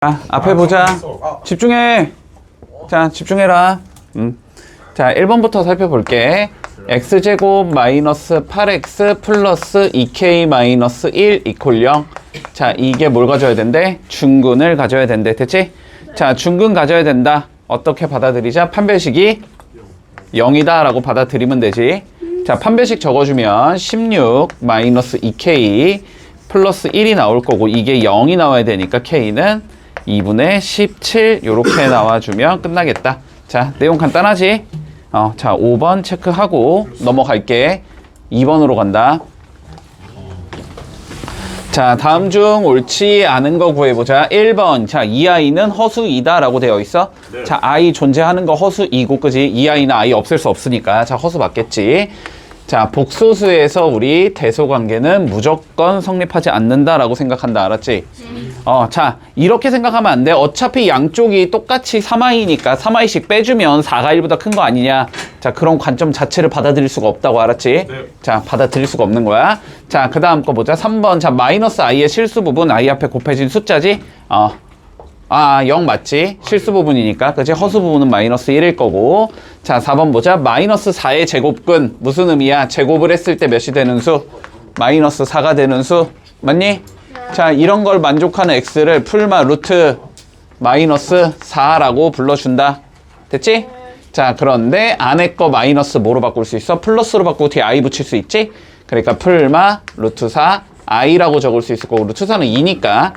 앞에 보자. 집중해. 자, 집중해라. 자, 1번부터 살펴볼게. x제곱 마이너스 8x 플러스 2k 마이너스 1 이퀄 0. 자, 이게 뭘 가져야 된대? 중근을 가져야 된대. 됐지? 자, 중근 가져야 된다. 어떻게 받아들이자? 판별식이 0이다 라고 받아들이면 되지. 자, 판별식 적어주면 16 마이너스 2k 플러스 1이 나올 거고, 이게 0이 나와야 되니까 k는 2분의 17 요렇게 나와주면 끝나겠다. 자, 내용 간단하지? 자, 5번 체크하고 넘어갈게. 2번으로 간다. 자, 다음 중 옳지 않은 거 구해보자. 1번. 자, 이 아이는 허수이다 라고 되어 있어. 네. 자, 아이 존재하는 거 허수이고, 그지? 이 아이는 아이 없앨 수 없으니까. 자, 허수 맞겠지? 자, 복소수에서 우리 대소관계는 무조건 성립하지 않는다라고 생각한다. 알았지? 자, 이렇게 생각하면 안 돼. 어차피 양쪽이 똑같이 3i니까 3i씩 빼주면 4가 1보다 큰 거 아니냐. 자, 그런 관점 자체를 받아들일 수가 없다고. 알았지? 네. 자, 받아들일 수가 없는 거야. 자, 그 다음 거 보자. 3번. 자, 마이너스 i의 실수 부분, i 앞에 곱해진 숫자지? 0 맞지? 실수 부분이니까. 그치? 허수 부분은 마이너스 1일 거고. 자, 4번 보자. 마이너스 4의 제곱근. 무슨 의미야? 제곱을 했을 때 몇이 되는 수? 마이너스 4가 되는 수. 맞니? 자, 이런 걸 만족하는 x를 풀마 루트 마이너스 4라고 불러준다. 됐지? 자, 그런데 안에 거 마이너스 뭐로 바꿀 수 있어? 플러스로 바꾸고 뒤에 i 붙일 수 있지? 그러니까 풀마 루트 4 i라고 적을 수 있을 거고, 루트 4는 2니까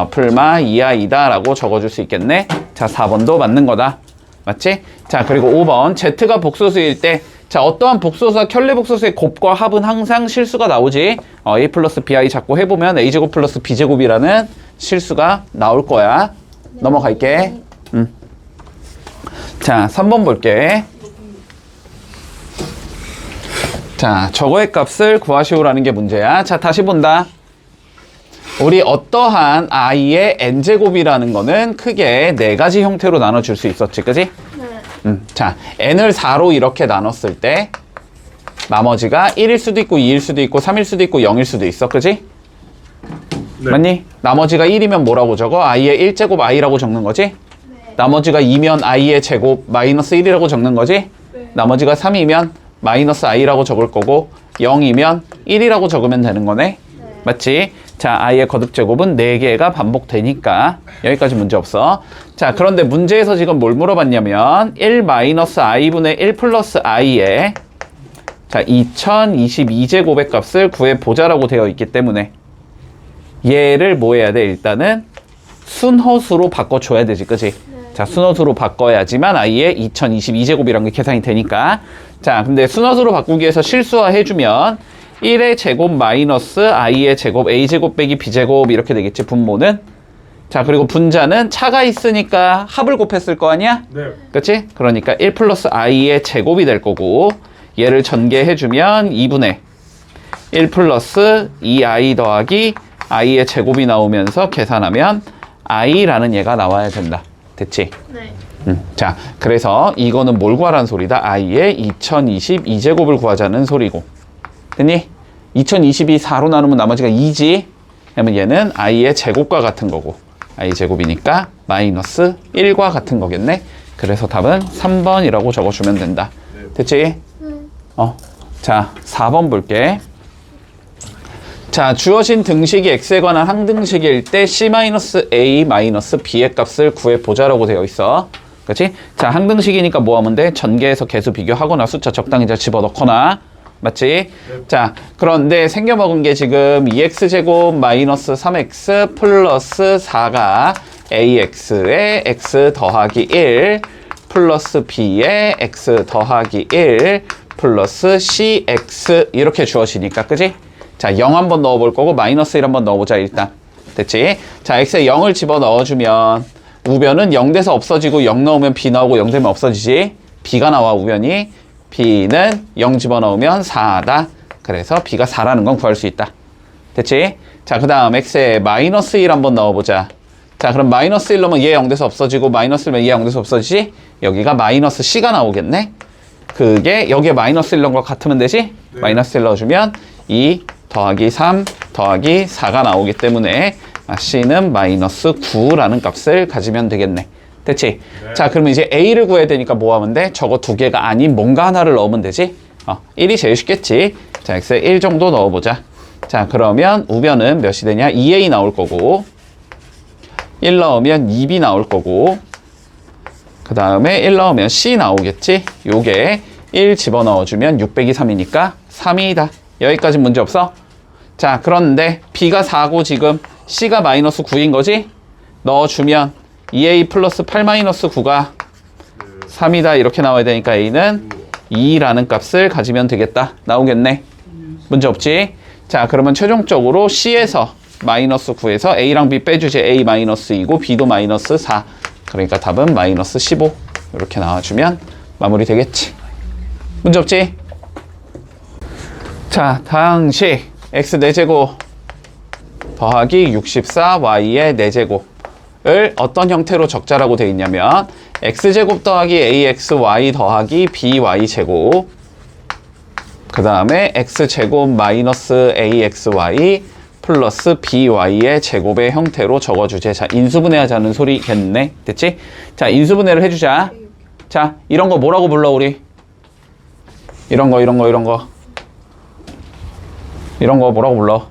풀마 2i다 라고 적어줄 수 있겠네. 자, 4번도 맞는 거다. 맞지? 자, 그리고 5번. z가 복소수일 때, 자, 어떠한 복소수와 켤레 복소수의 곱과 합은 항상 실수가 나오지. a 플러스 bi 자꾸 해보면 a제곱 플러스 b제곱이라는 실수가 나올 거야. 넘어갈게. 자, 3번 볼게. 자, 저거의 값을 구하시오라는 게 문제야. 자, 다시 본다. 우리 어떠한 i의 n제곱이라는 거는 크게 4가지 형태로 나눠줄 수 있었지, 그지? 네. 자, n을 4로 이렇게 나눴을 때 나머지가 1일 수도 있고 2일 수도 있고 3일 수도 있고 0일 수도 있어, 그지? 네. 맞니? 나머지가 1이면 뭐라고 적어? i의 1제곱 i라고 적는 거지? 네. 나머지가 2면 i의 제곱 마이너스 1이라고 적는 거지? 네. 나머지가 3이면 마이너스 i라고 적을 거고, 0이면 1이라고 적으면 되는 거네? 네. 맞지? 자, i의 거듭제곱은 4개가 반복되니까 여기까지 문제 없어. 자, 그런데 문제에서 지금 뭘 물어봤냐면 1 마이너스 i분의 1 플러스 i의 자, 2022제곱의 값을 구해보자라고 되어 있기 때문에 얘를 뭐 해야 돼? 일단은 순허수로 바꿔줘야 되지, 그치? 자, 순허수로 바꿔야지만 i의 2022제곱이란 게 계산이 되니까. 자, 근데 순허수로 바꾸기 위해서 실수화 해주면 1의 제곱 마이너스 i의 제곱 a제곱 빼기 b제곱 이렇게 되겠지, 분모는. 자, 그리고 분자는 차가 있으니까 합을 곱했을 거 아니야? 네. 그치? 그러니까 1 플러스 i의 제곱이 될 거고, 얘를 전개해주면 2분의 1 플러스 2i 더하기 i의 제곱이 나오면서 계산하면 i라는 얘가 나와야 된다. 됐지? 네. 자, 그래서 이거는 뭘 구하라는 소리다? i의 2022제곱을 구하자는 소리고. 됐니? 2022 4로 나누면 나머지가 2지? 그러면 얘는 i의 제곱과 같은 거고, i 제곱이니까 마이너스 1과 같은 거겠네? 그래서 답은 3번이라고 적어주면 된다. 됐지? 자, 4번 볼게. 자, 주어진 등식이 x에 관한 항등식일 때 c-a-b의 값을 구해보자라고 되어 있어. 그치? 자, 항등식이니까 뭐 하면 돼? 전개해서 개수 비교하거나 숫자 적당히 잘 집어넣거나. 맞지? 네. 자, 그런데 생겨먹은 게 지금 2x제곱 마이너스 3x 플러스 4가 ax의 x 더하기 1 플러스 b의 x 더하기 1 플러스 cx 이렇게 주어지니까, 그지? 자, 0 한번 넣어볼 거고 마이너스 1 한번 넣어보자. 일단 됐지? 자, x에 0을 집어넣어주면 우변은 0 돼서 없어지고, 0 넣으면 b 나오고 0 되면 없어지지. b가 나와, 우변이. b는 0 집어넣으면 4다. 그래서 b가 4라는 건 구할 수 있다. 됐지? 자, 그 다음 x에 마이너스 1 한번 넣어보자. 자, 그럼 마이너스 1 넣으면 얘 0 돼서 없어지고, 마이너스 1면 얘 0 돼서 없어지지? 여기가 마이너스 c가 나오겠네? 그게 여기에 마이너스 1 넣은 거 같으면 되지? 네. 마이너스 1 넣어주면 2 더하기 3 더하기 4가 나오기 때문에 C는 마이너스 9라는 값을 가지면 되겠네. 됐지? 네. 자, 그러면 이제 A를 구해야 되니까 뭐 하면 돼? 저거 두 개가 아닌 뭔가 하나를 넣으면 되지? 1이 제일 쉽겠지? 자, X에 1 정도 넣어보자. 자, 그러면 우변은 몇이 되냐? 2A 나올 거고, 1 넣으면 2B 나올 거고, 그 다음에 1 넣으면 C 나오겠지? 요게 1 집어넣어주면 6 빼기 3이니까 3이다. 여기까지 문제 없어? 자, 그런데 B가 4고 지금 C가 마이너스 9인 거지? 넣어주면 2A 플러스 8 마이너스 9가 3이다. 이렇게 나와야 되니까 A는 2라는 값을 가지면 되겠다. 나오겠네. 문제 없지? 자, 그러면 최종적으로 C에서 마이너스 9에서 A랑 B 빼주지. A 마이너스 2고 B도 마이너스 4. 그러니까 답은 마이너스 15. 이렇게 나와주면 마무리 되겠지. 문제 없지? 자, 당시 X 4제곱 더하기 64Y의 4제곱을 어떤 형태로 적자라고 되어 있냐면 X제곱 더하기 AXY 더하기 BY제곱, 그 다음에 X제곱 마이너스 AXY 플러스 BY의 제곱의 형태로 적어주제. 자, 인수분해하자는 소리겠네. 됐지? 자, 인수분해를 해주자. 자, 이런 거 뭐라고 불러, 우리? 이런 거 뭐라고 불러?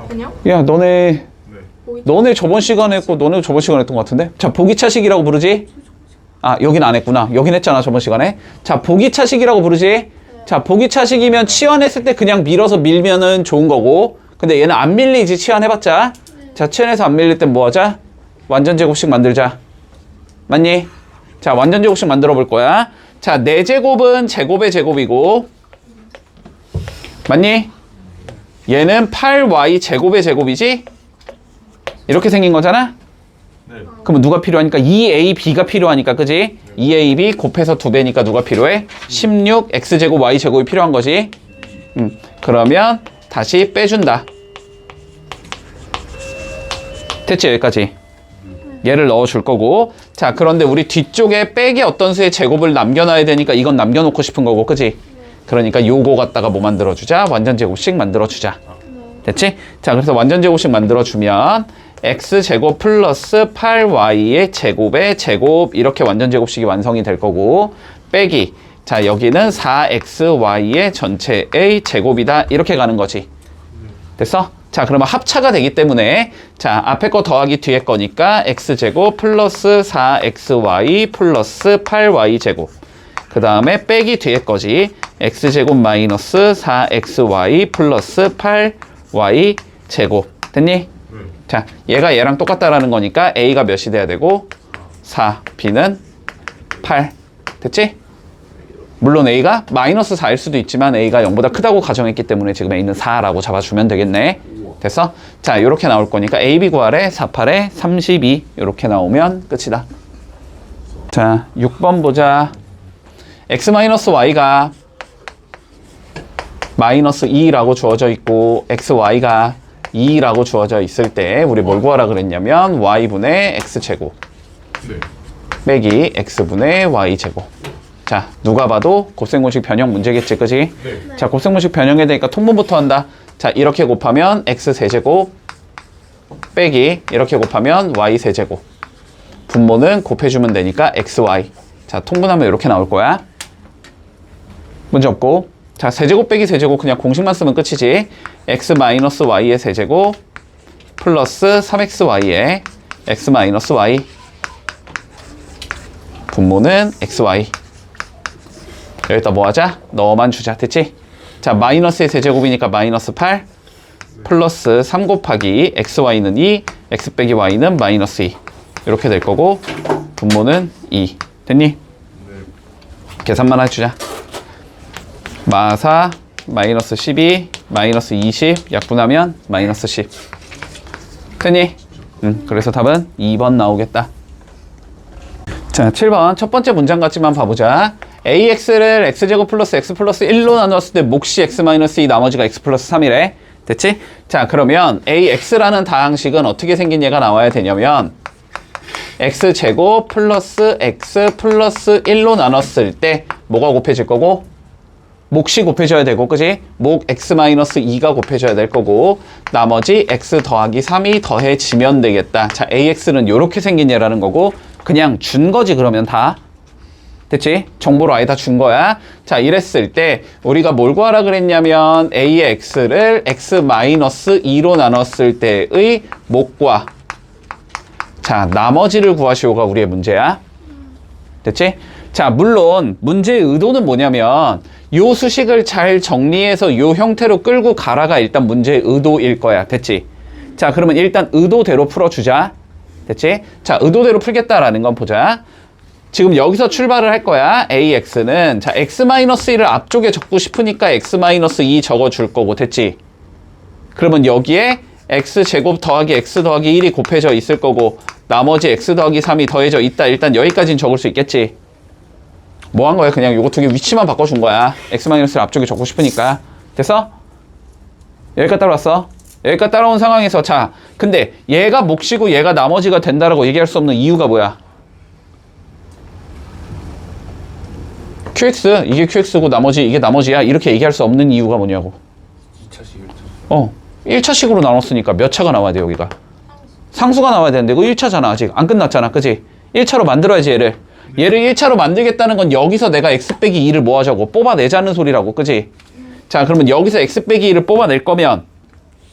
그냥? 야, 너네 저번 시간에 했고, 너네 저번 시간에 했던 것 같은데? 자, 보기차식이라고 부르지? 아, 여긴 안 했구나. 여긴 했잖아, 저번 시간에. 자, 보기차식이라고 부르지? 자, 보기차식이면 치환했을 때 그냥 밀면은 좋은 거고, 근데 얘는 안 밀리지, 치환해봤자. 자, 치환해서 안 밀릴 땐 뭐 하자? 완전 제곱식 만들자. 맞니? 자, 완전 제곱식 만들어 볼 거야. 자, 4제곱은 제곱의 제곱이고, 맞니? 얘는 8y 제곱의 제곱이지? 이렇게 생긴 거잖아? 네. 그러면 누가 필요하니까? 2ab가 필요하니까, 그지? 2ab 곱해서 2배니까 누가 필요해? 16x제곱 y제곱이 필요한 거지? 그러면 다시 빼준다. 됐지? 여기까지. 얘를 넣어줄 거고. 자, 그런데 우리 뒤쪽에 빼기 어떤 수의 제곱을 남겨놔야 되니까 이건 남겨놓고 싶은 거고, 그지? 그러니까 요거 갖다가 뭐 만들어주자? 완전 제곱식 만들어주자. 됐지? 자, 그래서 완전 제곱식 만들어주면 x제곱 플러스 8y의 제곱의 제곱, 이렇게 완전 제곱식이 완성이 될 거고, 빼기, 자, 여기는 4xy의 전체의 제곱이다. 이렇게 가는 거지. 됐어? 자, 그러면 합차가 되기 때문에, 자, 앞에 거 더하기 뒤에 거니까 x제곱 플러스 4xy 플러스 8y제곱, 그 다음에 빼기 뒤에 거지. x제곱 마이너스 4xy 플러스 8y제곱. 됐니? 자, 얘가 얘랑 똑같다라는 거니까 a가 몇이 돼야 되고 4, b는 8. 됐지? 물론 a가 마이너스 4일 수도 있지만 a가 0보다 크다고 가정했기 때문에 지금 a는 4라고 잡아주면 되겠네. 됐어? 자, 이렇게 나올 거니까 a, b 구하래. 4, 8에 32. 이렇게 나오면 끝이다. 자, 6번 보자. x-y가 마이너스 2라고 주어져 있고 xy가 2라고 주어져 있을 때 우리 뭘 구하라 그랬냐면 y분의 x제곱 빼기 x분의 y제곱. 자, 누가 봐도 곱셈공식 변형 문제겠지, 그지? 네. 자, 곱셈공식 변형해야 되니까 통분부터 한다. 자, 이렇게 곱하면 x세제곱 빼기 이렇게 곱하면 y세제곱. 분모는 곱해주면 되니까 xy. 자, 통분하면 이렇게 나올 거야. 문제 없고. 자, 세제곱 빼기 세제곱 그냥 공식만 쓰면 끝이지. x 마이너스 y의 세제곱 플러스 3xy의 x 마이너스 y. 분모는 xy. 여기다 뭐 하자? 넣어만 주자. 됐지? 자, 마이너스의 세제곱이니까 마이너스 8 플러스 3 곱하기 xy는 2, x 빼기 y는 마이너스 2. 이렇게 될 거고 분모는 2. 됐니? 네. 계산만 해주자. 마사 마이너스 12 마이너스 20 약분하면 마이너스 10. 됐니? 그래서 답은 2번 나오겠다. 자, 7번 첫 번째 문장 같지만 봐보자. ax를 x제곱 플러스 x 플러스 1로 나눴을 때 몫이 x 마이너스 2 나머지가 x 플러스 3이래. 됐지? 자, 그러면 ax라는 다항식은 어떻게 생긴 얘가 나와야 되냐면 x제곱 플러스 x 플러스 1로 나눴을 때 뭐가 곱해질 거고? 몫이 곱해져야 되고, 그지? 몫 x-2가 곱해져야 될 거고, 나머지 x 더하기 3이 더해지면 되겠다. 자, ax는 요렇게 생긴 얘라는 거고, 그냥 준 거지, 그러면 다. 됐지? 정보로 아예 다 준 거야. 자, 이랬을 때, 우리가 뭘 구하라 그랬냐면, a의 x를 x-2로 나눴을 때의 몫과, 자, 나머지를 구하시오가 우리의 문제야. 됐지? 자, 물론, 문제의 의도는 뭐냐면, 요 수식을 잘 정리해서 요 형태로 끌고 가라가 일단 문제의 의도일 거야. 됐지? 자, 그러면 일단 의도대로 풀어주자. 됐지? 자, 의도대로 풀겠다라는 건 보자. 지금 여기서 출발을 할 거야. AX는. 자, X-1을 앞쪽에 적고 싶으니까 X-2 적어줄 거고. 됐지? 그러면 여기에 X제곱 더하기 X 더하기 1이 곱해져 있을 거고, 나머지 X 더하기 3이 더해져 있다. 일단 여기까지는 적을 수 있겠지? 뭐 한 거야? 그냥 요거 두 개 위치만 바꿔준 거야. X-를 앞쪽에 적고 싶으니까. 됐어? 여기까지 따라왔어? 여기까지 따라온 상황에서, 자, 근데 얘가 몫이고 얘가 나머지가 된다라고 얘기할 수 없는 이유가 뭐야? QX, 이게 QX고 나머지, 이게 나머지야. 이렇게 얘기할 수 없는 이유가 뭐냐고. 2차식, 1차식으로 나눴으니까 몇 차가 나와야 돼, 여기가? 상수가 나와야 되는데, 이거 1차잖아, 아직. 안 끝났잖아, 그지? 1차로 만들어야지, 얘를. 얘를 1차로 만들겠다는 건 여기서 내가 x 빼기 2를 뭐 하자고? 뽑아내자는 소리라고, 그지? 자, 그러면 여기서 x 빼기 2를 뽑아낼 거면,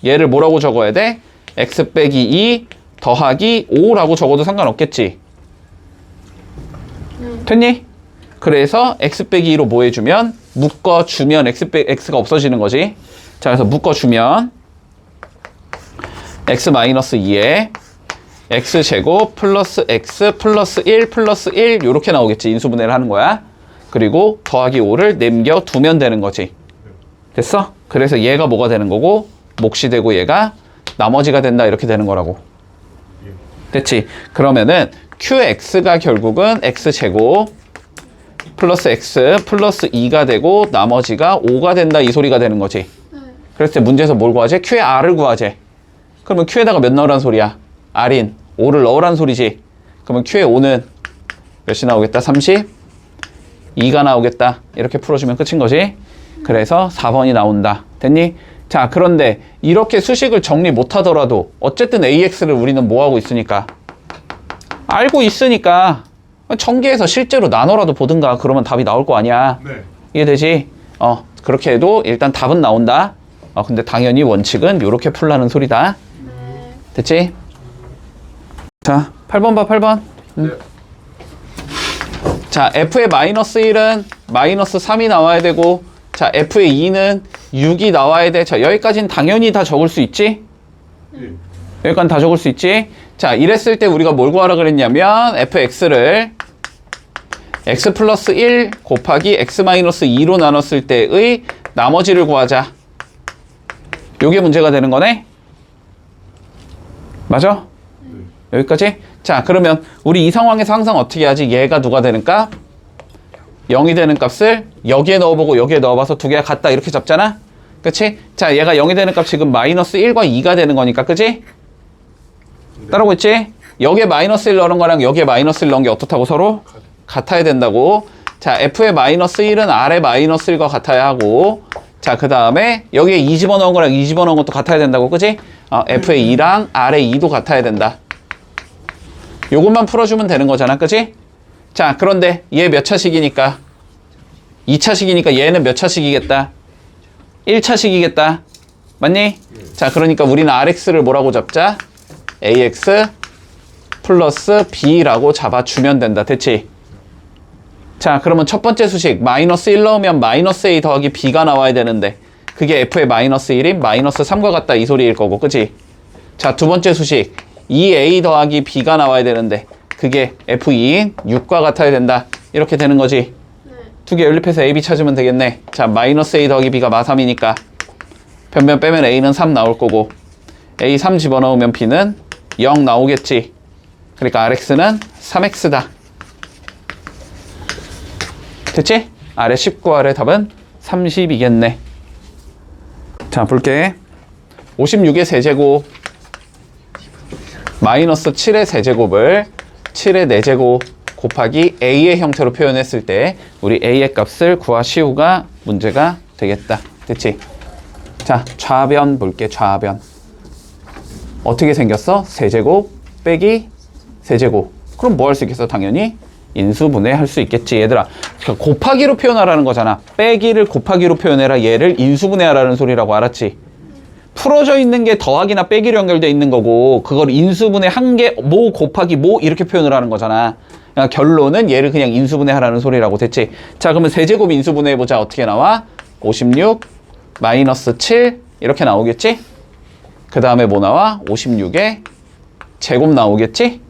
얘를 뭐라고 적어야 돼? x 빼기 2 더하기 5라고 적어도 상관없겠지? 됐니? 그래서 x 빼기 2로 뭐 해주면? 묶어주면 x가 없어지는 거지. 자, 그래서 묶어주면 x-2에 x제곱 플러스 x 플러스 1 플러스 1 요렇게 나오겠지. 인수분해를 하는 거야. 그리고 더하기 5를 남겨두면 되는 거지. 됐어? 그래서 얘가 뭐가 되는 거고, 몫이 되고 얘가 나머지가 된다. 이렇게 되는 거라고. 됐지? 그러면은 qx가 결국은 x제곱 플러스 x 플러스 2가 되고 나머지가 5가 된다. 이 소리가 되는 거지. 그랬을 때 문제에서 뭘 구하지? q의 r을 구하지. 그러면 q에다가 몇 넣으란 소리야? r인 5를 넣으란 소리지. 그러면 q의 5는 몇이 나오겠다? 30? 2가 나오겠다. 이렇게 풀어주면 끝인 거지. 그래서 4번이 나온다. 됐니? 자, 그런데 이렇게 수식을 정리 못하더라도 어쨌든 AX를 우리는 뭐 하고 있으니까? 알고 있으니까 전개해서 실제로 나눠라도 보든가. 그러면 답이 나올 거 아니야. 네. 이해되지? 그렇게 해도 일단 답은 나온다. 근데 당연히 원칙은 이렇게 풀라는 소리다. 됐지? 자, 8번 봐, 8번. 네. 자, F의 마이너스 1은 마이너스 3이 나와야 되고, 자, F의 2는 6이 나와야 돼. 자, 여기까지는 당연히 다 적을 수 있지? 예. 여기까지 다 적을 수 있지? 자, 이랬을 때 우리가 뭘 구하라 그랬냐면, fx를 x 플러스 1 곱하기 x 마이너스 2로 나눴을 때의 나머지를 구하자. 요게 문제가 되는 거네? 맞아? 여기까지? 자, 그러면 우리 이 상황에서 항상 어떻게 하지? 얘가 누가 되는 값? 0이 되는 값을 여기에 넣어보고 여기에 넣어봐서 두 개가 같다 이렇게 잡잖아? 그치? 자, 얘가 0이 되는 값 지금 마이너스 1과 2가 되는 거니까, 그치? 따라오고 있지? 여기에 마이너스 1 넣은 거랑 여기에 마이너스 1 넣은 게 어떻다고 서로? 같아야 된다고. 자, F의 마이너스 1은 R의 마이너스 1과 같아야 하고, 자, 그 다음에 여기에 2 집어넣은 거랑 2 집어넣은 것도 같아야 된다고, 그치? F의 2랑 R의 2도 같아야 된다. 요것만 풀어주면 되는 거잖아, 그치? 자, 그런데 얘 몇 차식이니까? 2차식이니까 얘는 몇 차식이겠다? 1차식이겠다. 맞니? 자, 그러니까 우리는 RX를 뭐라고 잡자? AX 플러스 B라고 잡아주면 된다. 됐지? 자, 그러면 첫 번째 수식 마이너스 1 넣으면 마이너스 A 더하기 B가 나와야 되는데 그게 F의 마이너스 1인 마이너스 3과 같다 이 소리일 거고, 그치? 자, 두 번째 수식 2A 더하기 B가 나와야 되는데 그게 F2인 6과 같아야 된다. 이렇게 되는 거지. 두 개 연립해서 A, B 찾으면 되겠네. 자, 마이너스 A 더하기 B가 마3이니까 변변 빼면 A는 3 나올 거고 A 3 집어넣으면 B는 0 나오겠지. 그러니까 RX는 3X다. 됐지? 아래 19, 아래 답은 30이겠네. 자, 볼게. 56의 세제곱 마이너스 7의 세제곱을 7의 4제곱 곱하기 a의 형태로 표현했을 때 우리 a의 값을 구하시오가 문제가 되겠다. 됐지? 자, 좌변 볼게. 좌변. 어떻게 생겼어? 세제곱 빼기 세제곱. 그럼 뭐 할 수 있겠어? 당연히 인수분해 할 수 있겠지. 얘들아, 그러니까 곱하기로 표현하라는 거잖아. 빼기를 곱하기로 표현해라. 얘를 인수분해하라는 소리라고. 알았지? 풀어져 있는 게 더하기나 빼기로 연결돼 있는 거고, 그걸 인수분해 한 게 뭐 곱하기 뭐 이렇게 표현을 하는 거잖아. 그러니까 결론은 얘를 그냥 인수분해하라는 소리라고. 됐지? 자, 그러면 세제곱 인수분해해보자. 어떻게 나와? 56 마이너스 7 이렇게 나오겠지? 그 다음에 뭐 나와? 56에 제곱 나오겠지?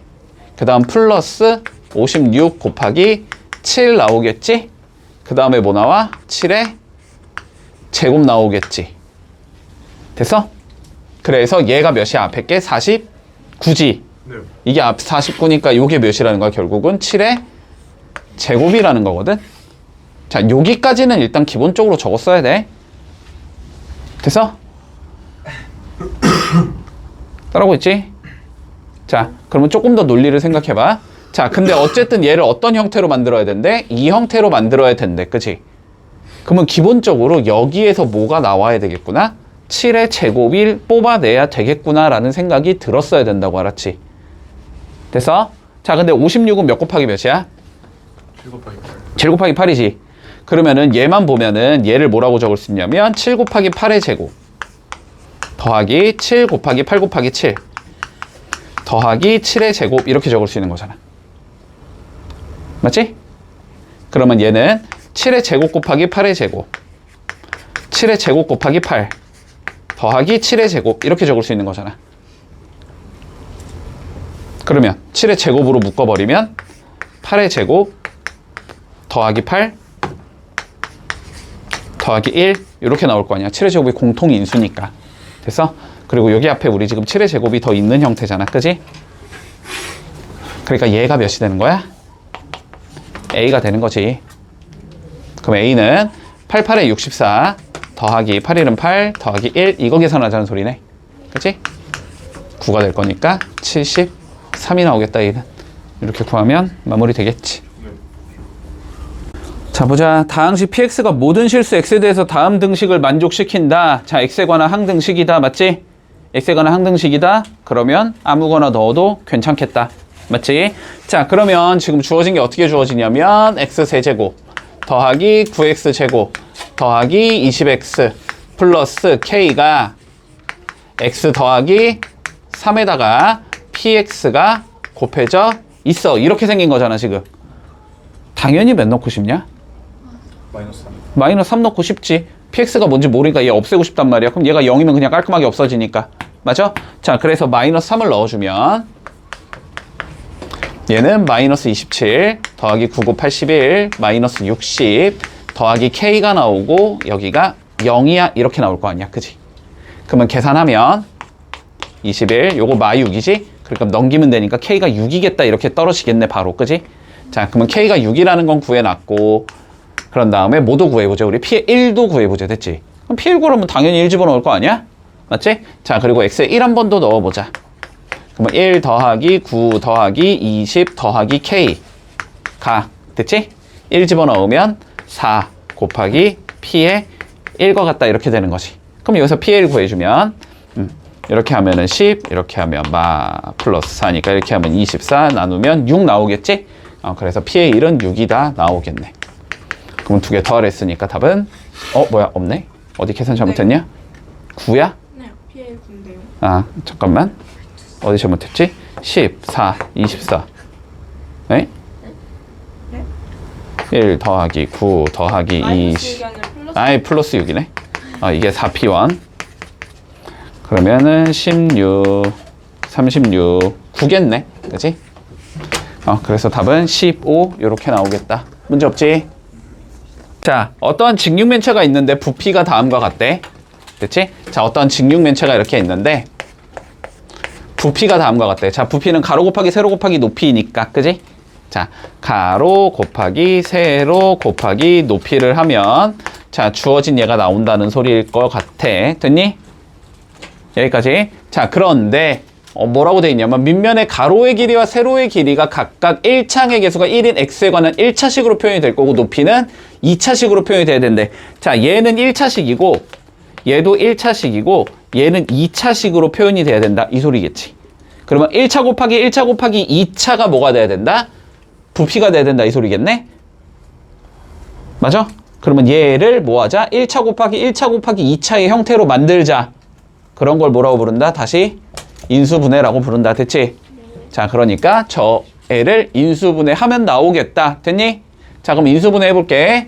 그 다음 플러스 56 곱하기 7 나오겠지? 그 다음에 뭐 나와? 7에 제곱 나오겠지? 됐어? 그래서 얘가 몇이야? 앞에 게 49지? 네. 이게 앞 49니까 이게 몇이라는 거야? 결국은 7의 제곱이라는 거거든? 자, 여기까지는 일단 기본적으로 적었어야 돼. 됐어? 따라오고 있지? 자, 그러면 조금 더 논리를 생각해봐. 자, 근데 어쨌든 얘를 어떤 형태로 만들어야 된대? 이 형태로 만들어야 된대. 그치? 그러면 기본적으로 여기에서 뭐가 나와야 되겠구나? 7의 제곱을 뽑아내야 되겠구나 라는 생각이 들었어야 된다고. 알았지? 됐어? 자, 근데 56은 몇 곱하기 몇이야? 7 곱하기 8. 7 곱하기 8이지. 그러면은 얘만 보면은 얘를 뭐라고 적을 수 있냐면 7 곱하기 8의 제곱 더하기 7 곱하기 8 곱하기 7 더하기 7의 제곱 이렇게 적을 수 있는 거잖아. 맞지? 그러면 얘는 7의 제곱 곱하기 8의 제곱 7의 제곱 곱하기 8 더하기 7의 제곱 이렇게 적을 수 있는 거잖아. 그러면 7의 제곱으로 묶어버리면 8의 제곱 더하기 8 더하기 1 이렇게 나올 거 아니야. 7의 제곱이 공통인수니까. 됐어? 그리고 여기 앞에 우리 지금 7의 제곱이 더 있는 형태잖아. 그지? 그러니까 얘가 몇이 되는 거야? A가 되는 거지. 그럼 A는 88에 64 더하기 8일은 8 더하기 1 이거 계산하자는 소리네. 그치? 9가 될 거니까 73이 나오겠다. 얘는 이렇게 구하면 마무리 되겠지. 자, 보자. 다항식 px가 모든 실수 x에 대해서 다음 등식을 만족시킨다. 자, x에 관한 항등식이다. 맞지? x에 관한 항등식이다. 그러면 아무거나 넣어도 괜찮겠다. 맞지? 자, 그러면 지금 주어진 게 어떻게 주어지냐면 x세제곱 더하기 9x제곱 더하기 20x 플러스 k가 x 더하기 3에다가 px가 곱해져 있어. 이렇게 생긴 거잖아, 지금. 당연히 몇 넣고 싶냐? 마이너스 3. 마이너스 3 넣고 싶지. px가 뭔지 모르니까 얘 없애고 싶단 말이야. 그럼 얘가 0이면 그냥 깔끔하게 없어지니까. 맞아? 자, 그래서 마이너스 3을 넣어주면 얘는 마이너스 27 더하기 9, 9, 81 마이너스 60 더하기 k가 나오고 여기가 0이야. 이렇게 나올 거 아니야. 그지? 그러면 계산하면 21 요거 마6이지? 그러니까 넘기면 되니까 k가 6이겠다. 이렇게 떨어지겠네. 바로. 그지? 자, 그러면 k가 6이라는 건 구해놨고 그런 다음에 뭐도 구해보자. 우리 P의 1도 구해보자. 됐지? 그럼 P1 구하면 당연히 1 집어넣을 거 아니야? 맞지? 자, 그리고 X에 1 한 번 더 넣어보자. 그러면 1 더하기 9 더하기 20 더하기 K가 됐지? 1 집어넣으면 4 곱하기 P의 1과 같다. 이렇게 되는 거지. 그럼 여기서 P의 1 구해주면 이렇게 하면은 10 이렇게 하면 마 플러스 4니까 이렇게 하면 24 나누면 6 나오겠지? 그래서 P의 1은 6이다 나오겠네. 그럼 두 개 더하랬으니까 답은 뭐야 없네? 어디 계산 잘못했냐? 9야? 네, PL 군데요. 아 잠깐만 어디 잘못했지? 14, 24 네? 네? 1 더하기 9 더하기 마이너스 20 6이 아니라 플러스. 아이 플러스 6이네. 이게 4P1 그러면은 16 36 9겠네. 그치? 그래서 답은 15 요렇게 나오겠다. 문제 없지? 자, 어떠한 직육면체가 있는데 부피가 다음과 같대. 됐지? 자, 어떠한 직육면체가 이렇게 있는데 부피가 다음과 같대. 자, 부피는 가로 곱하기 세로 곱하기 높이니까. 그지? 자, 가로 곱하기 세로 곱하기 높이를 하면 자, 주어진 얘가 나온다는 소리일 것 같아. 됐니? 여기까지. 자, 그런데 뭐라고 돼 있냐면 밑면의 가로의 길이와 세로의 길이가 각각 1창의 개수가 1인 x에 관한 1차식으로 표현이 될 거고 높이는 2차식으로 표현이 돼야 된대. 자, 얘는 1차식이고 얘도 1차식이고 얘는 2차식으로 표현이 돼야 된다. 이 소리겠지. 그러면 1차 곱하기 1차 곱하기 2차가 뭐가 돼야 된다? 부피가 돼야 된다. 이 소리겠네? 맞아? 그러면 얘를 뭐 하자? 1차 곱하기 1차 곱하기 2차의 형태로 만들자. 그런 걸 뭐라고 부른다? 다시 인수분해라고 부른다. 됐지? 자, 그러니까 저 애를 인수분해하면 나오겠다. 됐니? 자, 그럼 인수분해 해볼게.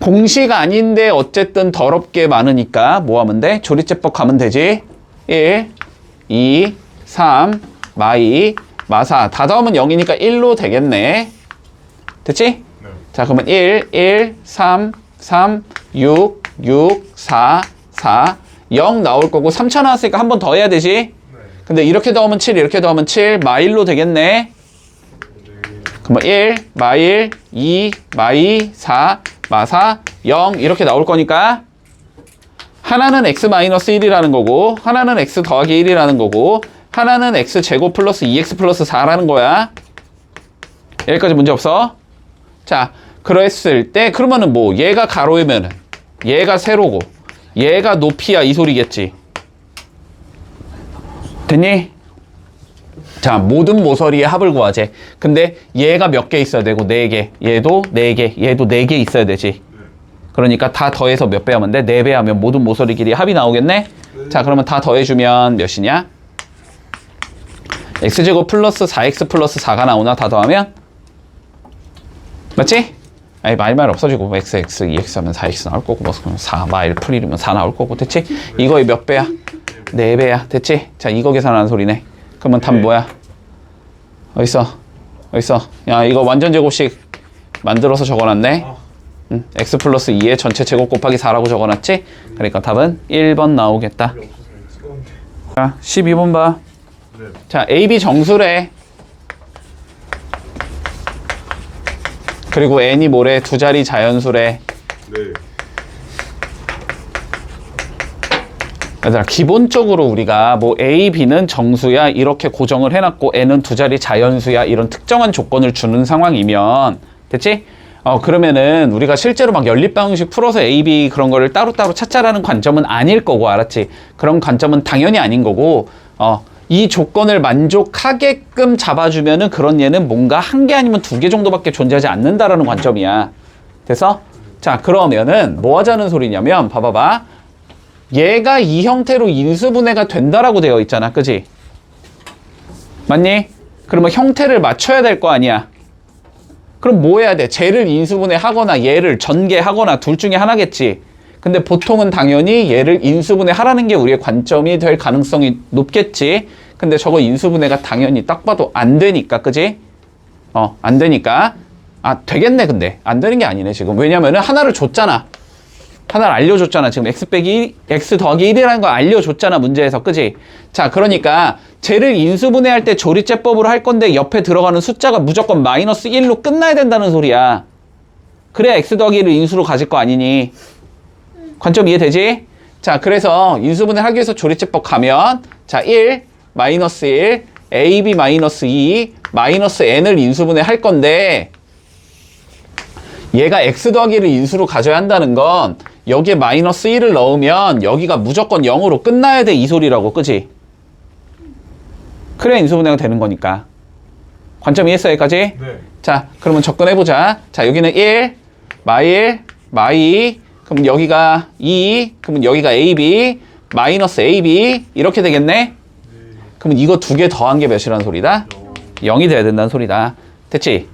공식 아닌데 어쨌든 더럽게 많으니까 뭐 하면 돼? 조리제법 가면 되지. 1, 2, 3, 마2, 마4. 다 더하면 0이니까 1로 되겠네. 됐지? 네. 자, 그러면 1, 1, 3, 3, 6, 6, 4, 4, 0 나올 거고 3차 나왔으니까 한 번 더 해야 되지? 네. 근데 이렇게 더하면 7, 이렇게 더하면 7, 마1로 되겠네. 그러면 1, 마1, 2, 마2, 4, 마4, 0 이렇게 나올 거니까 하나는 x-1이라는 거고 하나는 x 더하기 1이라는 거고 하나는 x제곱 플러스 2x 플러스 4라는 거야. 여기까지 문제 없어? 자, 그랬을 때 그러면은 뭐 얘가 가로이면은 얘가 세로고 얘가 높이야 이 소리겠지. 됐니? 자, 모든 모서리의 합을 구하재. 근데 얘가 몇 개 있어야 되고 4개, 얘도 4개, 얘도 4개 있어야 되지. 그러니까 다 더해서 몇 배 하면 돼? 4배 하면 모든 모서리 길이 합이 나오겠네? 자, 그러면 다 더해주면 몇이냐? x제곱 플러스 4x 플러스 4가 나오나? 다 더하면? 맞지? 아니, 말 없어지고 x, 2x 하면 4x 나올 거고 뭐 4, 마 1 풀 1이면 4 나올 거고. 됐지? 이거의 몇 배야? 4배야. 됐지? 자, 이거 계산하는 소리네. 그러면 답 뭐야? 어딨어? 야, 이거 완전 제곱식 만들어서 적어놨네. x 플러스 2의 전체 제곱 곱하기 4라고 적어놨지? 그러니까 답은 1번 나오겠다. 자, 12번 봐. 네. 자, AB 정수래. 그리고 n이 뭐래? 두 자리 자연수래. 네. 얘들아, 기본적으로 우리가 뭐 A, B는 정수야 이렇게 고정을 해놨고 n은 두 자리 자연수야 이런 특정한 조건을 주는 상황이면 됐지? 그러면은 우리가 실제로 막 연립방정식 풀어서 A, B 그런 거를 따로따로 찾자라는 관점은 아닐 거고, 알았지? 그런 관점은 당연히 아닌 거고, 이 조건을 만족하게끔 잡아주면은 그런 얘는 뭔가 한 개 아니면 2개 정도밖에 존재하지 않는다라는 관점이야. 됐어? 자, 그러면은 뭐 하자는 소리냐면, 봐봐봐. 얘가 이 형태로 인수분해가 된다라고 되어 있잖아. 그지? 맞니? 그러면 형태를 맞춰야 될 거 아니야. 그럼 뭐 해야 돼? 쟤를 인수분해 하거나 얘를 전개하거나 둘 중에 하나겠지. 근데 보통은 당연히 얘를 인수분해 하라는 게 우리의 관점이 될 가능성이 높겠지. 근데 저거 인수분해가 당연히 딱 봐도 안 되니까, 그지? 안 되니까. 아, 되겠네, 근데. 안 되는 게 아니네, 지금. 왜냐면은 하나를 줬잖아. 하나를 알려줬잖아. 지금 x 더하기 1이라는 거 알려줬잖아, 문제에서. 그지? 자, 그러니까 쟤를 인수분해할 때 조리제법으로 할 건데 옆에 들어가는 숫자가 무조건 마이너스 1로 끝나야 된다는 소리야. 그래야 x 더하기 1을 인수로 가질 거 아니니. 관점 이해되지? 자, 그래서 인수분해 하기 위해서 조리제법 가면 자, 1, 마이너스 1, ab 마이너스 2, 마이너스 n을 인수분해 할 건데 얘가 x 더하기 1을 인수로 가져야 한다는 건 여기에 마이너스 1을 넣으면 여기가 무조건 0으로 끝나야 돼 이 소리라고. 그지? 그래야 인수분해가 되는 거니까. 관점 이해했어 여기까지? 네. 자, 그러면 접근해보자. 자, 여기는 1, 마 2, 그럼 여기가 2, 그러면 여기가 AB, 마이너스 AB 이렇게 되겠네? 그러면 이거 2개 더한 게 몇이라는 소리다? 0이 돼야 된다는 소리다. 됐지?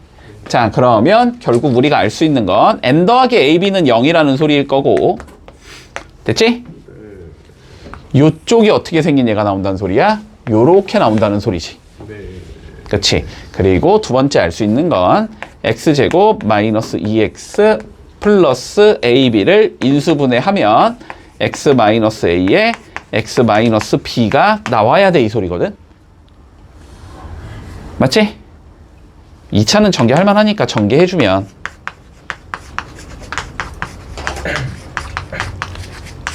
자, 그러면 결국 우리가 알 수 있는 건 n 더하기 AB는 0이라는 소리일 거고, 됐지? 요쪽이 어떻게 생긴 얘가 나온다는 소리야? 요렇게 나온다는 소리지. 네. 그치? 그리고 두 번째 알 수 있는 건 x제곱 마이너스 2x 플러스 ab를 인수분해하면 x 마이너스 a에 x 마이너스 b가 나와야 돼 이 소리거든? 맞지? 2차는 전개할 만하니까 전개해주면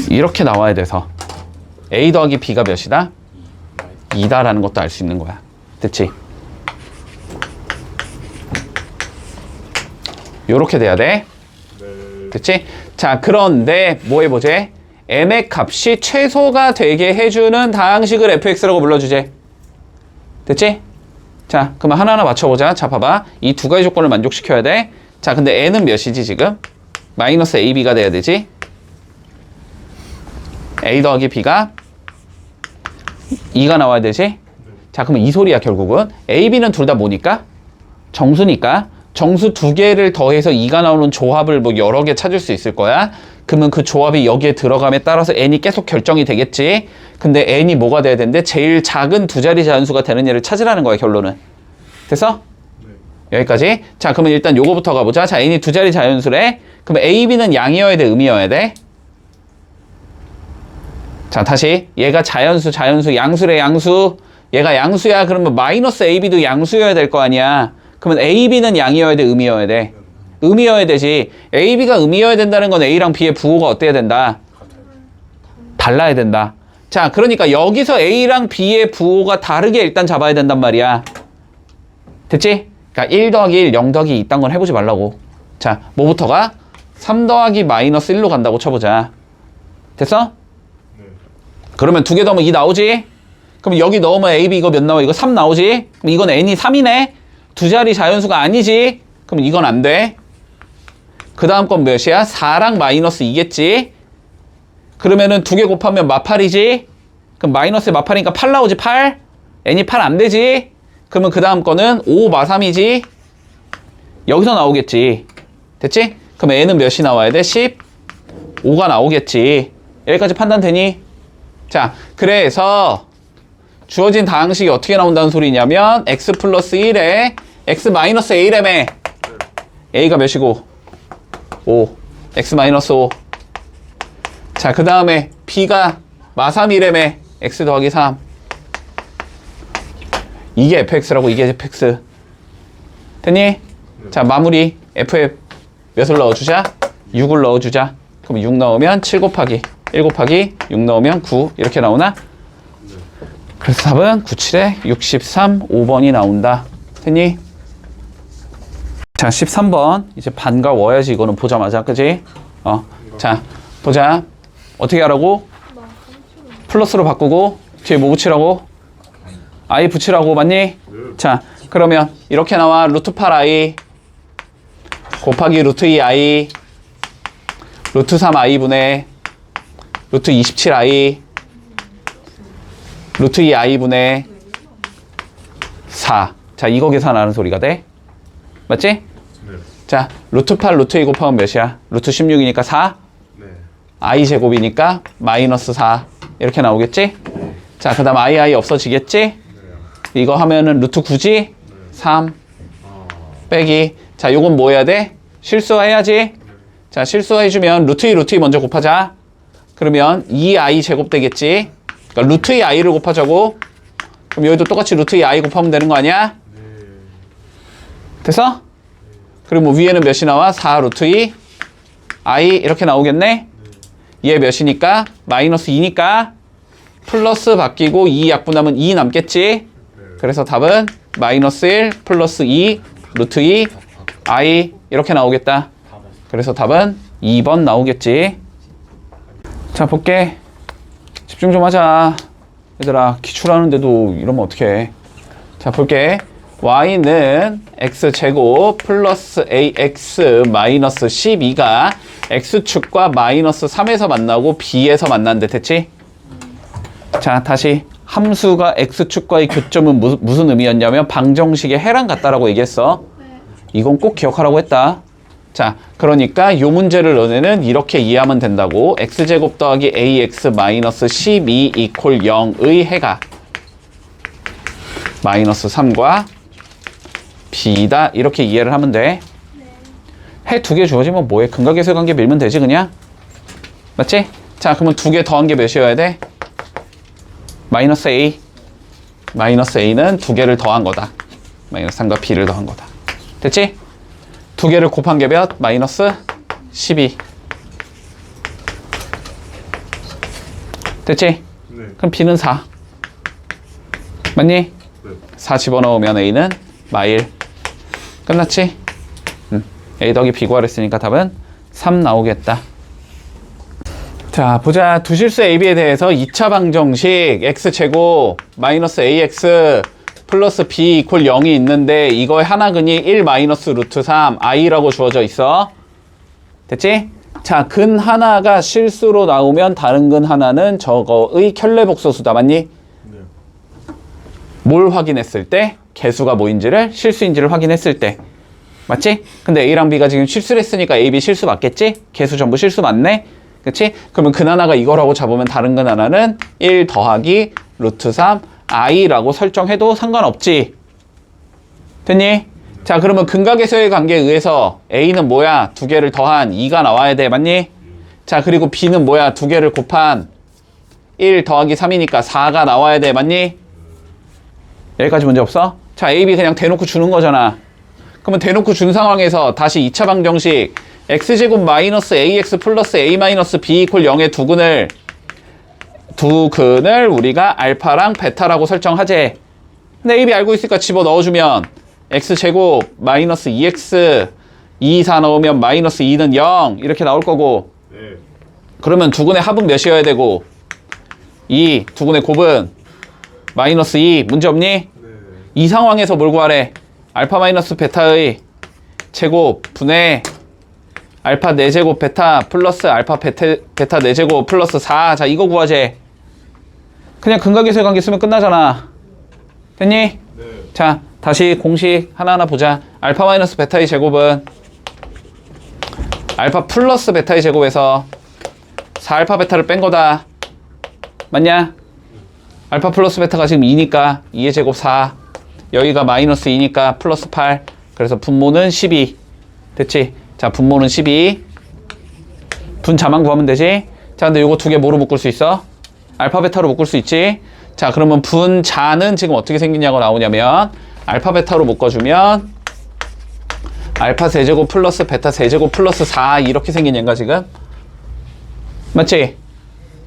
이렇게 나와야 돼서 a 더하기 b가 몇이다? 2다라는 것도 알 수 있는 거야. 됐지? 요렇게 돼야 돼. 됐지? 자, 그런데 뭐 해보제? m의 값이 최소가 되게 해주는 다항식을 fx라고 불러주제. 됐지? 자, 그러면 하나하나 맞춰보자. 자, 봐봐. 이 두 가지 조건을 만족시켜야 돼. 자, 근데 n은 몇이지 지금? 마이너스 ab가 돼야 되지? a 더하기 b가 2가 나와야 되지? 자, 그러면 이 소리야 결국은. a, b는 둘 다 뭐니까? 정수니까. 정수 두 개를 더해서 2가 나오는 조합을 뭐 여러 개 찾을 수 있을 거야. 그러면 그 조합이 여기에 들어감에 따라서 n이 계속 결정이 되겠지. 근데 n이 뭐가 돼야 되는데 제일 작은 두 자리 자연수가 되는 얘를 찾으라는 거야, 결론은. 됐어? 네. 여기까지. 자, 그러면 일단 요거부터 가보자. 자, n이 두 자리 자연수래. 그러면 a, b는 양이어야 돼, 음이어야 돼? 자, 다시. 얘가 자연수, 양수래, 양수. 얘가 양수야. 그러면 마이너스 a, b도 양수여야 될 거 아니야. 그러면 a, b는 양이어야 돼, 음이어야 돼? 음이어야 되지. a, b가 음이어야 된다는 건 a랑 b의 부호가 어때야 된다? 달라야 된다. 자, 그러니까 여기서 a랑 b의 부호가 다르게 일단 잡아야 된단 말이야. 됐지? 그러니까 1 더하기 1, 0 더하기 2 이딴 건 해보지 말라고. 자, 뭐부터가? 3 더하기 마이너스 1로 간다고 쳐보자. 됐어? 그러면 두 개 더하면 2 나오지? 그럼 여기 넣으면 a, b 이거 몇 나와? 이거 3 나오지? 그럼 이건 n이 3이네? 두 자리 자연수가 아니지? 그럼 이건 안 돼. 그 다음 건 몇이야? 4랑 마이너스 2겠지? 그러면은 두 개 곱하면 마팔이지? 그럼 마이너스에 마팔이니까 8 나오지, 8? n이 8 안 되지? 그러면 그 다음 거는 5 마3이지? 여기서 나오겠지. 됐지? 그럼 n은 몇이 나와야 돼? 15가 나오겠지. 여기까지 판단 되니? 자, 그래서 주어진 다항식이 어떻게 나온다는 소리냐면 x 플러스 1에 x 마이너스 a라며. a가 몇이고? 5. x 마이너스 5. 자, 그 다음에 b가 마3이라며. x 더하기 3. 이게 fx라고, 이게 fx. 됐니? 자, 마무리. f에 몇을 넣어주자? 6을 넣어주자. 그럼 6 넣으면 7 곱하기 1 곱하기 6 넣으면 9 이렇게 나오나? 그래서 답은 97에 63, 5번이 나온다. 됐니? 자, 13번. 이제 반가워야지, 이거는 보자마자. 그지? 자, 보자. 어떻게 하라고? 플러스로 바꾸고, 뒤에 뭐 붙이라고? i 붙이라고, 맞니? 자, 그러면 이렇게 나와. 루트 8i 곱하기 루트 2i 루트 3i분의 루트 27i 루트 2i분의 4. 자, 이거 계산하는 소리가 돼. 맞지? 네. 자, 루트 8 루트 2 곱하면 몇이야? 루트 16이니까 4. 네. i 제곱이니까 마이너스 4. 이렇게 나오겠지? 네. 자, 그 다음 i 없어지겠지? 네. 이거 하면은 루트 9지? 네. 3 빼기. 자, 요건 뭐 해야 돼? 실수해야지? 네. 자, 실수해주면 루트 2 루트 2 먼저 곱하자. 그러면 2i 제곱 되겠지? 그러니까 루트 2i를 곱하자고. 그럼 여기도 똑같이 루트 2i 곱하면 되는 거 아니야? 네. 됐어? 그리고 뭐 위에는 몇이 나와? 4 루트 2 i 이렇게 나오겠네? 얘 몇이니까? 마이너스 2니까 플러스 바뀌고 2 약분하면 2 남겠지? 그래서 답은 마이너스 1 플러스 2 루트 2 i 이렇게 나오겠다. 그래서 답은 2번 나오겠지. 자, 볼게. 집중 좀 하자. 얘들아, 기출하는데도 이러면 어떡해. 자, 볼게. y는 x제곱 플러스 ax 마이너스 12가 x축과 마이너스 3에서 만나고 b에서 만난대. 됐지? 자, 다시. 함수가 x축과의 교점은 무슨 의미였냐면 방정식의 해랑 같다라고 얘기했어. 이건 꼭 기억하라고 했다. 자, 그러니까 요 문제를 너네는 이렇게 이해하면 된다고. x제곱 더하기 ax 마이너스 12 이퀄 0의 해가 마이너스 3과 b다. 이렇게 이해를 하면 돼. 해 두 개 주어지면 뭐해? 근각계수의 관계 밀면 되지 그냥? 맞지? 자, 그러면 두 개 더한 게 몇이어야 돼? 마이너스 a. 마이너스 a는 두 개를 더한 거다. 마이너스 3과 b를 더한 거다. 됐지? 두 개를 곱한 게 몇? 마이너스 12. 됐지? 네. 그럼 b는 4. 맞니? 네. 4 집어넣으면 A는 마일. 끝났지? A 더하기 B 구하랬으니까 답은 3 나오겠다. 자, 보자. 두 실수 A, B에 대해서 2차 방정식 X제곱 마이너스 AX 플러스 B 이퀄 0이 있는데 이거의 하나근이 1 마이너스 루트 3 I라고 주어져 있어. 됐지? 자, 근 하나가 실수로 나오면 다른 근 하나는 저거의 켤레복소수다. 맞니? 네. 뭘 확인했을 때? 개수가 뭐인지를, 실수인지를 확인했을 때. 맞지? 근데 A랑 B가 지금 실수를 했으니까 A, B 실수 맞겠지? 개수 전부 실수 맞네? 그치? 그러면 근 하나가 이거라고 잡으면 다른 근 하나는 1 더하기 루트 3 I라고 설정해도 상관없지. 됐니? 자, 그러면 근각에서의 관계에 의해서 A는 뭐야? 두 개를 더한 2가 나와야 돼. 맞니? 자, 그리고 B는 뭐야? 두 개를 곱한 1 더하기 3이니까 4가 나와야 돼. 맞니? 여기까지 문제 없어? 자, A, B 그냥 대놓고 주는 거잖아. 그러면 대놓고 준 상황에서 다시 2차 방정식 X제곱 마이너스 AX 플러스 A 마이너스 B 이퀄 0의 두 근을 우리가 알파랑 베타라고 설정하재. 근데 A, B 알고 있으니까 집어 넣어주면 X제곱 마이너스 2X 2, 4 넣으면 마이너스 2는 0 이렇게 나올 거고. 네. 그러면 두 근의 합은 몇이어야 되고 2, 두 근의 곱은 마이너스 2 문제 없니? 네. 이 상황에서 뭘 구하래? 알파 마이너스 베타의 제곱 분의 알파 4제곱 베타 플러스 알파 베타 4제곱 플러스 4. 자, 이거 구하재. 그냥 근각에서의 관계 쓰면 끝나잖아. 됐니? 네. 자, 다시 공식 하나하나 보자. 알파 마이너스 베타의 제곱은 알파 플러스 베타의 제곱에서 4알파 베타를 뺀 거다. 맞냐? 알파 플러스 베타가 지금 2니까 2의 제곱 4. 여기가 마이너스 2니까 플러스 8. 그래서 분모는 12. 됐지? 자, 분모는 12. 분자만 구하면 되지? 자, 근데 요거 두 개 뭐로 묶을 수 있어? 알파 베타로 묶을 수 있지? 자, 그러면 분자는 지금 어떻게 생기냐고 나오냐면 알파 베타로 묶어주면 알파 세제곱 플러스 베타 세제곱 플러스 4 이렇게 생긴 얘가 지금. 맞지?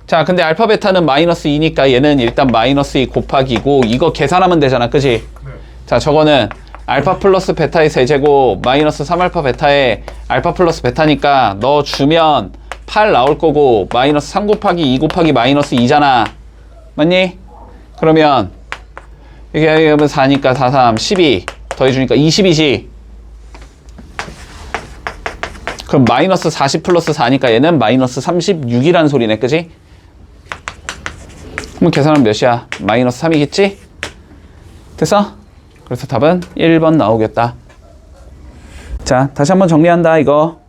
자, 근데 알파 베타는 마이너스 2니까 얘는 일단 마이너스 2 곱하기고 이거 계산하면 되잖아. 그지? 네. 자, 저거는 알파 플러스 베타의 세제곱 마이너스 3알파 베타의 알파 플러스 베타니까 넣어주면 8 나올 거고 마이너스 3 곱하기 2 곱하기 마이너스 2잖아. 맞니? 그러면 이게 하면 4니까 4, 3, 12 더해주니까 20이지. 그럼 마이너스 40 플러스 4니까 얘는 마이너스 36이라는 소리네. 그지? 그럼 계산하면 몇이야? 마이너스 3이겠지? 됐어? 그래서 답은 1번 나오겠다. 자, 다시 한번 정리한다, 이거.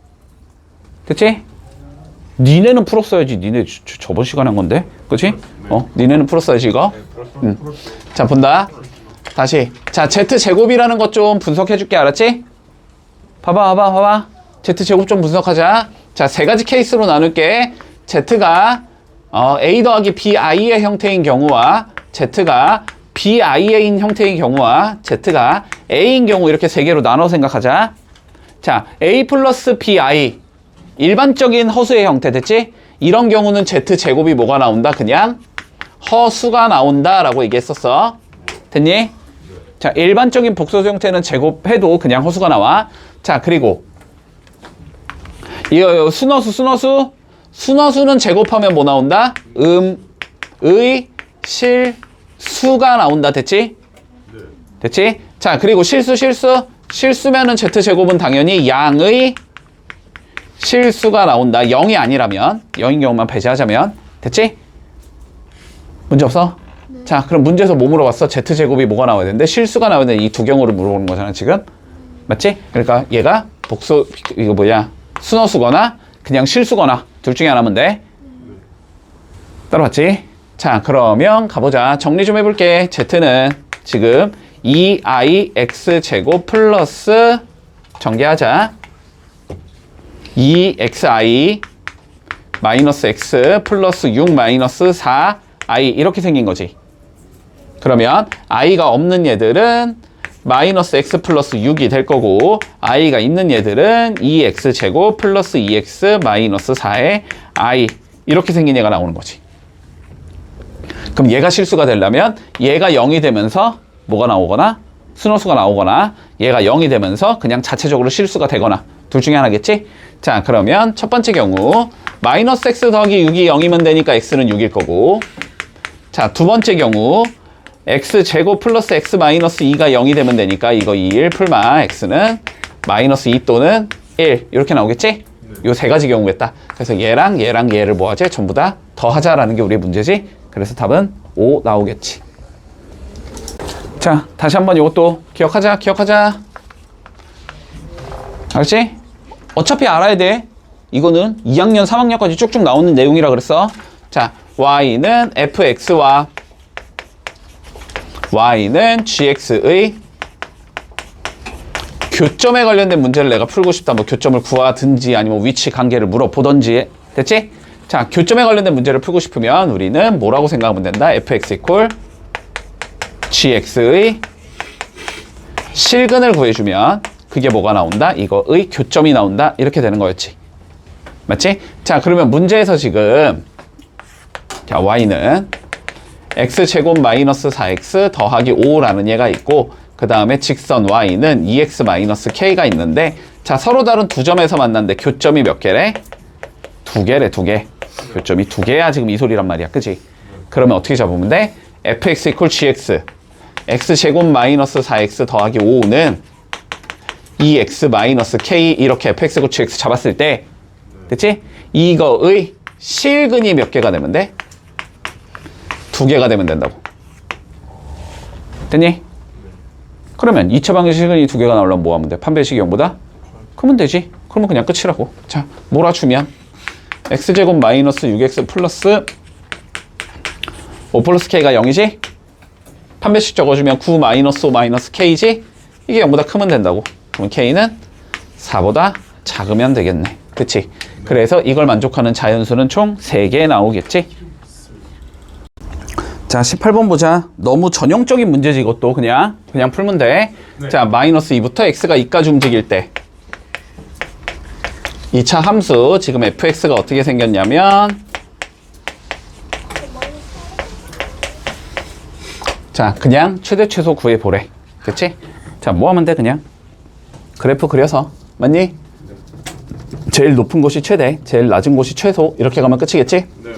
됐지? 니네는 풀었어야지. 니네 저번 시간에 한 건데. 그치? 니네는 풀었어야지, 이거. 네. 자, 본다. 다시. 자, Z제곱이라는 것 좀 분석해 줄게. 알았지? 봐봐. Z제곱 좀 분석하자. 자, 세 가지 케이스로 나눌게. Z가 A 더하기 BI의 형태인 경우와 Z가 BIA인 형태인 경우와 Z가 A인 경우 이렇게 세 개로 나눠 생각하자. 자, A 플러스 BI 일반적인 허수의 형태 됐지? 이런 경우는 Z제곱이 뭐가 나온다? 그냥 허수가 나온다 라고 얘기했었어. 됐니? 자, 일반적인 복소수 형태는 제곱해도 그냥 허수가 나와. 자, 그리고 이거 순허수는 제곱하면 뭐 나온다? 의, 실, 수가 나온다. 됐지? 네. 됐지? 자, 그리고 실수면은 Z제곱은 당연히 양의 실수가 나온다. 0이 아니라면, 0인 경우만 배제하자면. 됐지? 문제 없어? 네. 자, 그럼 문제에서 뭐 물어봤어? Z제곱이 뭐가 나와야 되는데 실수가 나와야 되는 이 두 경우를 물어보는 거잖아, 지금. 맞지? 그러니까 얘가 순허수거나 그냥 실수거나 둘 중에 하나면 돼. 따라왔지? 자, 그러면 가보자. 정리 좀 해볼게. Z는 지금 2iX제곱 플러스 전개하자. 2xi 마이너스 x 플러스 6 마이너스 4i 이렇게 생긴 거지. 그러면 i가 없는 얘들은 마이너스 x 플러스 6이 될 거고 i가 있는 얘들은 2x제곱 플러스 2x 마이너스 4의 i 이렇게 생긴 얘가 나오는 거지. 그럼 얘가 실수가 되려면 얘가 0이 되면서 뭐가 나오거나 순호수가 나오거나 얘가 0이 되면서 그냥 자체적으로 실수가 되거나 둘 중에 하나겠지? 자, 그러면 첫 번째 경우 마이너스 x 더하기 6이 0이면 되니까 x는 6일 거고, 자, 두 번째 경우 x제곱 플러스 x 마이너스 2가 0이 되면 되니까 이거 2일 풀마 x는 마이너스 2 또는 1 이렇게 나오겠지? 요 세 가지 경우겠다. 그래서 얘랑 얘를 뭐 하지? 전부 다 더하자라는 게 우리의 문제지. 그래서 답은 5 나오겠지. 자, 다시 한번 이것도 기억하자. 알지? 어차피 알아야 돼. 이거는 2학년, 3학년까지 쭉쭉 나오는 내용이라 그랬어. 자, y는 fx와 y는 gx의 교점에 관련된 문제를 내가 풀고 싶다. 뭐 교점을 구하든지 아니면 위치 관계를 물어보든지. 됐지? 자, 교점에 관련된 문제를 풀고 싶으면 우리는 뭐라고 생각하면 된다? fx 이퀄 gx의 실근을 구해주면 그게 뭐가 나온다? 이거의 교점이 나온다. 이렇게 되는 거였지. 맞지? 자, 그러면 문제에서 지금 자, y는 x제곱 마이너스 4x 더하기 5라는 얘가 있고, 그 다음에 직선 y는 2x 마이너스 k가 있는데, 자, 서로 다른 두 점에서 만났는데 교점이 몇 개래? 두 개래, 두 개. 교점이 두 개야 지금 이 소리란 말이야. 그치? 그러면 어떻게 잡으면 돼? fx 이퀄 gx x제곱 마이너스 4x 더하기 5는 2x 마이너스 k 이렇게 fx 이퀄 gx 잡았을 때, 됐지? 이거의 실근이 몇 개가 되면 돼? 두 개가 되면 된다고. 됐니? 그러면 2차 방정식 실근이 두 개가 나오려면 뭐 하면 돼? 판별식이 0보다? 그러면 되지. 그러면 그냥 끝이라고. 자, 몰아주면 x제곱 마이너스 6x 플러스 5 플러스 k가 0이지? 판별식 적어주면 9 마이너스 5 마이너스 k지? 이게 0보다 크면 된다고. 그럼 k는 4보다 작으면 되겠네. 그치? 그래서 이걸 만족하는 자연수는 총 3개 나오겠지? 자, 18번 보자. 너무 전형적인 문제지 이것도. 그냥 풀면 돼. 네. 자, 마이너스 2부터 x가 2까지 움직일 때 2차 함수 지금 fx가 어떻게 생겼냐면, 자, 그냥 최대 최소 구해보래. 그치? 자, 뭐 하면 돼? 그냥 그래프 그려서. 맞니? 제일 높은 곳이 최대, 제일 낮은 곳이 최소, 이렇게 가면 끝이겠지? 네.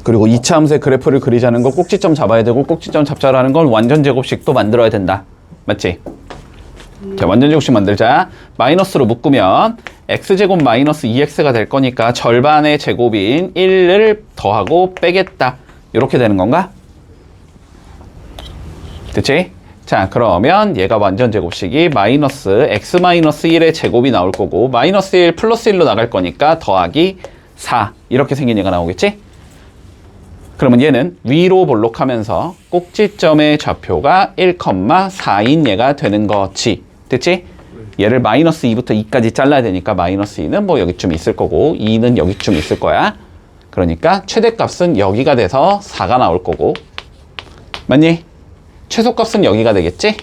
그리고 2차 함수의 그래프를 그리자는 거 꼭지점 잡아야 되고, 꼭지점 잡자라는 건 완전 제곱식도 만들어야 된다. 맞지? 자, 완전 제곱식 만들자. 마이너스로 묶으면 x제곱 마이너스 2x가 될 거니까 절반의 제곱인 1을 더하고 빼겠다. 이렇게 되는 건가? 됐지? 자, 그러면 얘가 완전 제곱식이 마이너스 x 마이너스 1의 제곱이 나올 거고, 마이너스 1 플러스 1로 나갈 거니까 더하기 4 이렇게 생긴 얘가 나오겠지? 그러면 얘는 위로 볼록하면서 꼭지점의 좌표가 1,4인 얘가 되는 거지. 됐지? 얘를 마이너스 2부터 2까지 잘라야 되니까 마이너스 2는 뭐 여기쯤 있을 거고 2는 여기쯤 있을 거야. 그러니까 최대값은 여기가 돼서 4가 나올 거고. 맞니? 최소값은 여기가 되겠지?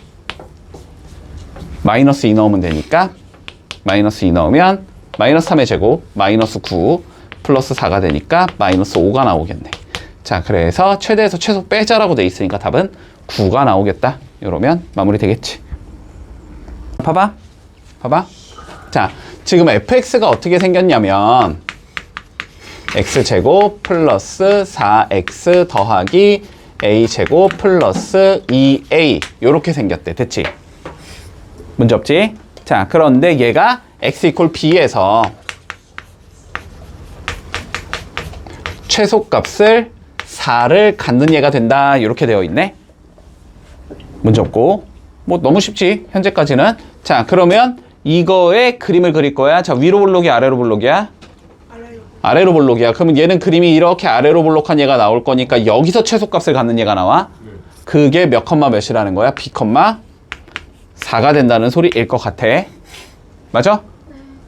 마이너스 2 넣으면 되니까 마이너스 2 넣으면 마이너스 3의 제곱 마이너스 9 플러스 4가 되니까 마이너스 5가 나오겠네. 자, 그래서 최대에서 최소 빼자라고 돼 있으니까 답은 9가 나오겠다. 이러면 마무리 되겠지. 봐봐. 자, 지금 fx가 어떻게 생겼냐면 x제곱 플러스 4x 더하기 a제곱 플러스 2a 요렇게 생겼대. 됐지? 문제 없지? 자, 그런데 얘가 x 이퀄 b에서 최소값을 4를 갖는 얘가 된다. 이렇게 되어 있네. 문제 없고. 뭐 너무 쉽지, 현재까지는. 자, 그러면 이거의 그림을 그릴 거야. 자, 위로 볼록이 아래로 볼록이야? 아래로 볼록이야. 그러면 얘는 그림이 이렇게 아래로 볼록한 얘가 나올 거니까 여기서 최소값을 갖는 얘가 나와. 그게 몇 컴마 몇이라는 거야? b 컴마 4가 된다는 소리일 것 같아. 맞아?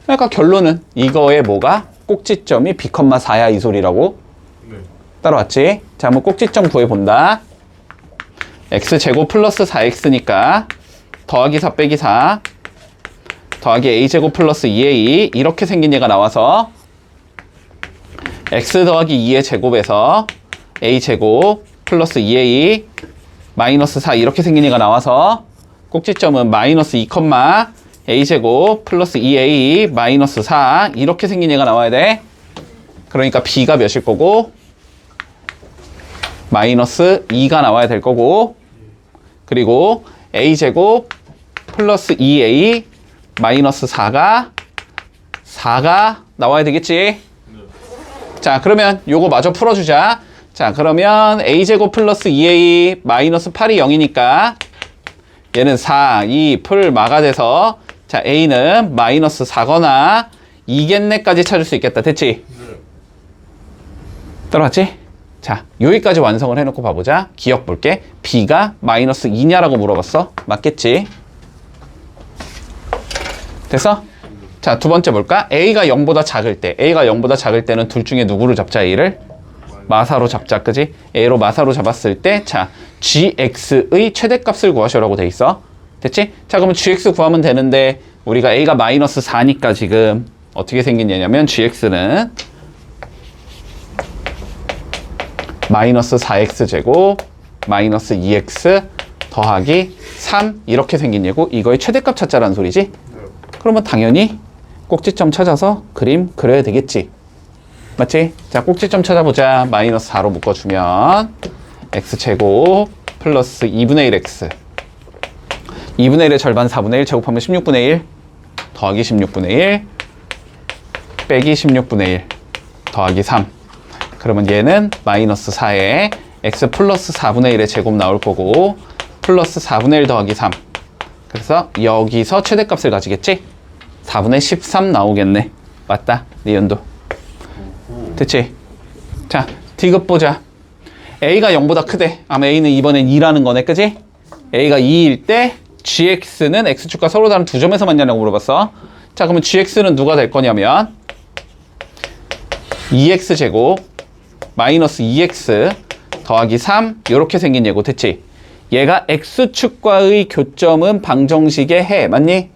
그러니까 결론은 이거의 뭐가? 꼭지점이 b 컴마 4야 이 소리라고. 따라왔지? 자, 한번 꼭지점 구해본다. x제곱 플러스 4x니까 더하기 4 빼기 4 더하기 a제곱 플러스 2a 이렇게 생긴 얘가 나와서 x 더하기 2의 제곱에서 a제곱 플러스 2a 마이너스 4 이렇게 생긴 얘가 나와서 꼭지점은 마이너스 2, a제곱 플러스 2a 마이너스 4 이렇게 생긴 얘가 나와야 돼. 그러니까 b가 몇일 거고 마이너스 2가 나와야 될 거고 그리고 a제곱 플러스 2a 마이너스 4가 나와야 되겠지. 자, 그러면 요거 마저 풀어주자. 자, 그러면 a제곱 플러스 2a 마이너스 8이 0이니까 얘는 4, 2, 풀 마가 돼서 자, a는 마이너스 4거나 2겠네까지 찾을 수 있겠다. 됐지? 들어갔지? 자, 여기까지 완성을 해놓고 봐보자. 기억 볼게. b가 마이너스 2냐라고 물어봤어. 맞겠지? 됐어? 자, 두 번째 볼까? a가 0보다 작을 때. a가 0보다 작을 때는 둘 중에 누구를 잡자, a를? 마사로 잡자, 그지? a로 마사로 잡았을 때, 자, gx의 최대값을 구하셔라고 돼 있어. 됐지? 자, 그러면 gx 구하면 되는데, 우리가 a가 마이너스 4니까 지금 어떻게 생겼냐면, gx는 마이너스 4x 제곱, 마이너스 2x 더하기 3 이렇게 생긴 얘고, 이거의 최대값 찾자라는 소리지? 그러면 당연히 꼭지점 찾아서 그림 그려야 되겠지. 맞지? 자, 꼭지점 찾아보자. 마이너스 4로 묶어주면 x제곱 플러스 2분의 1x 2분의 1의 절반 4분의 1 제곱하면 16분의 1 더하기 16분의 1 빼기 16분의 1 더하기 3 그러면 얘는 마이너스 4에 x 플러스 4분의 1의 제곱 나올 거고 플러스 4분의 1 더하기 3 그래서 여기서 최대값을 가지겠지? 4분의 13 나오겠네. 맞다. 니은도. 됐지? 자, D급 보자. A가 0보다 크대. 아마 A는 이번엔 2라는 거네. 그지? A가 2일 때 GX는 X축과 서로 다른 두 점에서 만나냐고 물어봤어. 자, 그러면 GX는 누가 될 거냐면 2X제곱 마이너스 2X 더하기 3 이렇게 생긴 얘고. 됐지? 얘가 X축과의 교점은 방정식의 해. 맞니?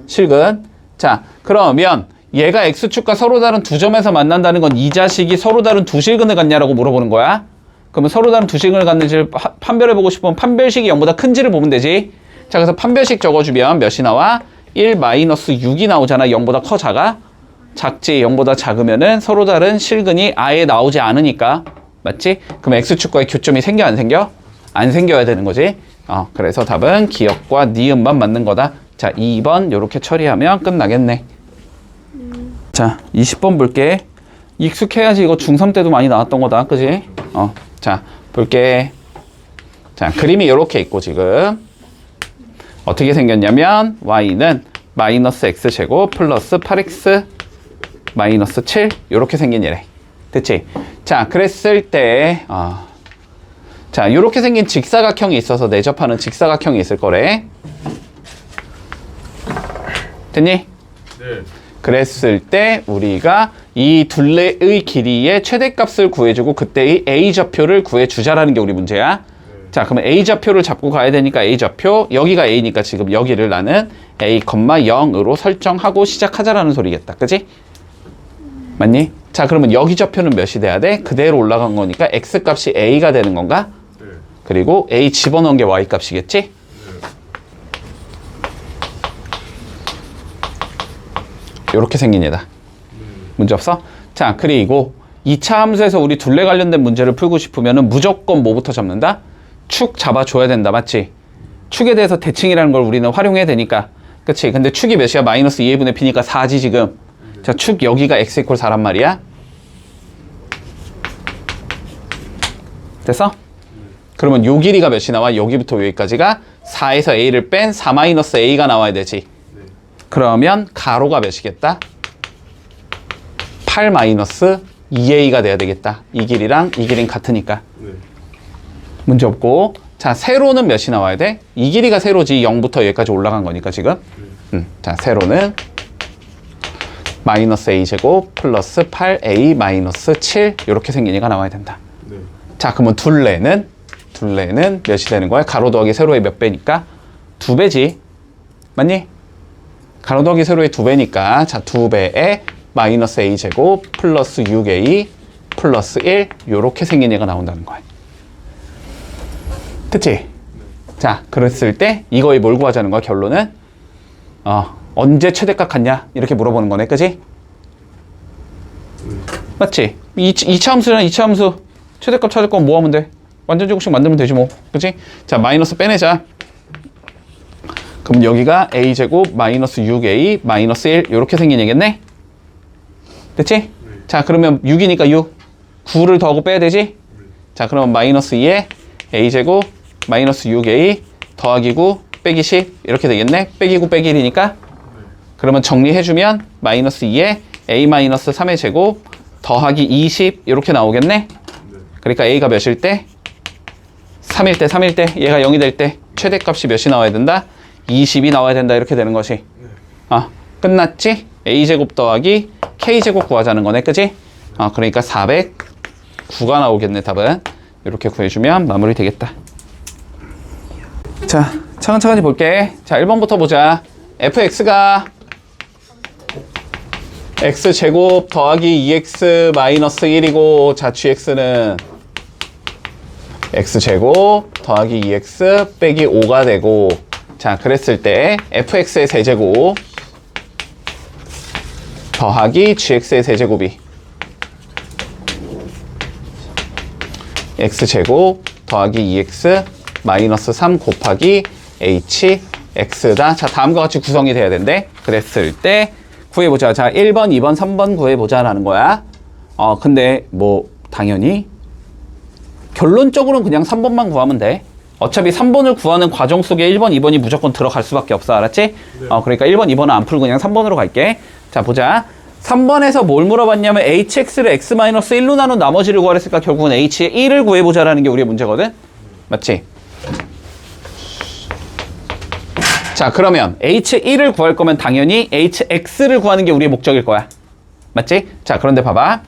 실근. 자, 그러면 얘가 X축과 서로 다른 두 점에서 만난다는 건 이 자식이 서로 다른 두 실근을 갖냐라고 물어보는 거야. 그러면 서로 다른 두 실근을 갖는지를 판별해보고 싶으면 판별식이 0보다 큰지를 보면 되지. 자, 그래서 판별식 적어주면 몇이 나와? 1 마이너스 6이 나오잖아. 0보다 커, 작아? 작지. 0보다 작으면은 서로 다른 실근이 아예 나오지 않으니까. 맞지? 그럼 X축과의 교점이 생겨, 안 생겨? 안 생겨야 되는 거지. 그래서 답은 기억과 니은만 맞는 거다. 자, 2번 요렇게 처리하면 끝나겠네. 자, 20번 볼게. 익숙해야지. 이거 중3 때도 많이 나왔던 거다. 그지? 자, 볼게. 자, 그림이 요렇게 있고 지금 어떻게 생겼냐면 y는 마이너스 x제곱 플러스 8x 마이너스 7 요렇게 생긴 얘래. 됐지? 자, 그랬을 때 자, 요렇게 생긴 직사각형이 있어서 내접하는 직사각형이 있을 거래. 됐니? 네. 그랬을 때 우리가 이 둘레의 길이의 최대값을 구해주고 그때의 A좌표를 구해주자라는 게 우리 문제야. 자, 그러면 A좌표를 잡고 가야 되니까 A좌표, 여기가 A니까 지금 여기를 나는 A, 0으로 설정하고 시작하자라는 소리겠다. 그지? 맞니? 자, 그러면 여기 좌표는 몇이 돼야 돼? 그대로 올라간 거니까 X값이 A가 되는 건가? 네. 그리고 A 집어넣은 게 Y값이겠지? 요렇게 생긴 얘다. 문제 없어? 자, 그리고 2차 함수에서 우리 둘레 관련된 문제를 풀고 싶으면은 무조건 뭐부터 잡는다? 축 잡아줘야 된다. 맞지? 축에 대해서 대칭이라는 걸 우리는 활용해야 되니까. 그치? 근데 축이 몇이야? 마이너스 2분의 P니까 4지 지금. 자, 축 여기가 x 이퀄 4란 말이야. 됐어? 그러면 요 길이가 몇이 나와? 여기부터 여기까지가 4에서 a를 뺀 4 마이너스 a가 나와야 되지. 그러면 가로가 몇이겠다? 8 마이너스 2a가 돼야 되겠다. 이 길이랑 이 길이는 같으니까. 네. 문제 없고. 자, 세로는 몇이 나와야 돼? 이 길이가 세로지. 0부터 여기까지 올라간 거니까 지금. 자, 세로는 마이너스 a제곱 플러스 8a 마이너스 7 이렇게 생긴 얘가 나와야 된다. 네. 자, 그러면 둘레는 몇이 되는 거야? 가로 더하기 세로의 몇 배니까? 2배지. 맞니? 가로 더하기 세로의 2배니까 자, 2배에 마이너스 a제곱 플러스 6a 플러스 1 요렇게 생긴 얘가 나온다는 거야. 그치? 자, 그랬을 때 이거에 뭘 구하자는 거야, 결론은? 언제 최대값 같냐? 이렇게 물어보는 거네, 그치? 맞지? 이차 함수랑 이차 함수 최대값 찾을 건 뭐 하면 돼? 완전 제곱식 만들면 되지 뭐, 그치? 자, 마이너스 빼내자. 그럼 여기가 a제곱 마이너스 6a 마이너스 1 이렇게 생긴 얘겠네? 됐지? 자, 그러면 6이니까 6 9를 더하고 빼야 되지? 자, 그러면 마이너스 2에 a제곱 마이너스 6a 더하기 9 빼기 10 이렇게 되겠네? 빼기 9 빼기 1이니까 그러면 정리해주면 마이너스 2에 a 마이너스 3의 제곱 더하기 20 이렇게 나오겠네? 그러니까 a가 몇일 때? 3일 때 3일 때 얘가 0이 될 때 최대값이 몇이 나와야 된다? 20이 나와야 된다 이렇게 되는 것이. 끝났지? a제곱 더하기 k제곱 구하자는 거네, 그지? 그러니까 409가 나오겠네, 답은. 이렇게 구해주면 마무리 되겠다. 자, 차근차근히 볼게. 자, 1번부터 보자. fx가 x제곱 더하기 2x 마이너스 1이고, 자, gx는 x제곱 더하기 2x 빼기 5가 되고, 자, 그랬을 때 fx의 세제곱 더하기 gx의 세제곱이 x제곱 더하기 2x 마이너스 3 곱하기 hx다. 자, 다음과 같이 구성이 돼야 된대. 그랬을 때 구해보자. 자, 1번, 2번, 3번 구해보자라는 거야. 근데 뭐 당연히 결론적으로는 그냥 3번만 구하면 돼. 어차피 3번을 구하는 과정 속에 1번, 2번이 무조건 들어갈 수밖에 없어. 알았지? 네. 그러니까 1번, 2번은 안 풀고 그냥 3번으로 갈게. 자, 보자. 3번에서 뭘 물어봤냐면 hx를 x-1로 나눈 나머지를 구하랬으니까 결국은 h의 1을 구해보자라는 게 우리의 문제거든? 맞지? 자, 그러면 h1을 구할 거면 당연히 hx를 구하는 게 우리의 목적일 거야. 맞지? 자, 그런데 봐봐.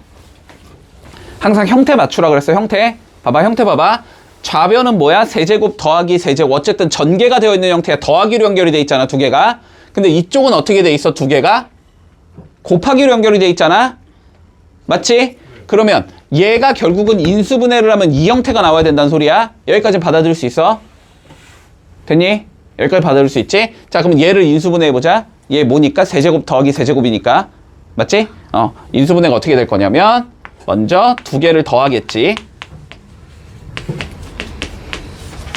항상 형태 맞추라 그랬어, 형태. 봐봐, 형태 봐봐. 좌변은 뭐야? 세제곱 더하기 세제곱. 어쨌든 전개가 되어 있는 형태야. 더하기로 연결이 돼 있잖아, 두 개가. 근데 이쪽은 어떻게 돼 있어, 두 개가? 곱하기로 연결이 돼 있잖아. 맞지? 그러면 얘가 결국은 인수분해를 하면 이 형태가 나와야 된다는 소리야. 여기까지 받아들일 수 있어? 됐니? 여기까지 받아들일 수 있지? 자, 그럼 얘를 인수분해해보자. 얘 뭐니까? 세제곱 더하기 세제곱이니까. 맞지? 인수분해가 어떻게 될 거냐면 먼저 두 개를 더하겠지.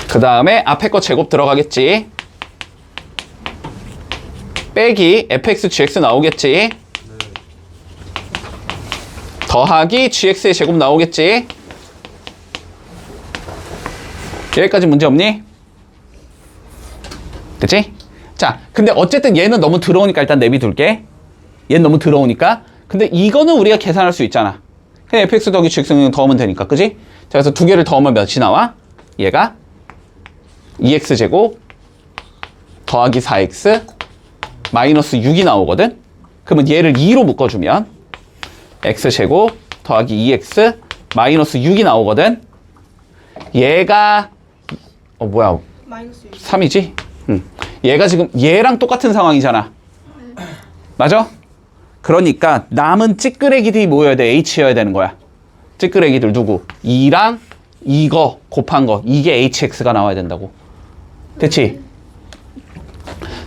그 다음에 앞에 거 제곱 들어가겠지. 빼기 fx, gx 나오겠지. 더하기 gx의 제곱 나오겠지. 여기까지 문제 없니? 그치? 자, 근데 어쨌든 얘는 너무 들어오니까 일단 내비둘게. 얘는 너무 들어오니까. 근데 이거는 우리가 계산할 수 있잖아. 그냥 fx 더하기 gx는 더하면 되니까, 그치? 자, 그래서 두 개를 더하면 몇이 나와? 얘가 2x제곱 더하기 4x 마이너스 6이 나오거든? 그러면 얘를 2로 묶어주면 x제곱 더하기 2x 마이너스 6이 나오거든? 얘가 뭐야, 마이너스 6. 3이지? 얘가 지금 얘랑 똑같은 상황이잖아. 맞아? 그러니까 남은 찌끄레기들이 뭐여야 돼? h여야 되는 거야. 찌끄레기들 누구? 2랑 이거 곱한 거, 이게 hx가 나와야 된다고. 됐지?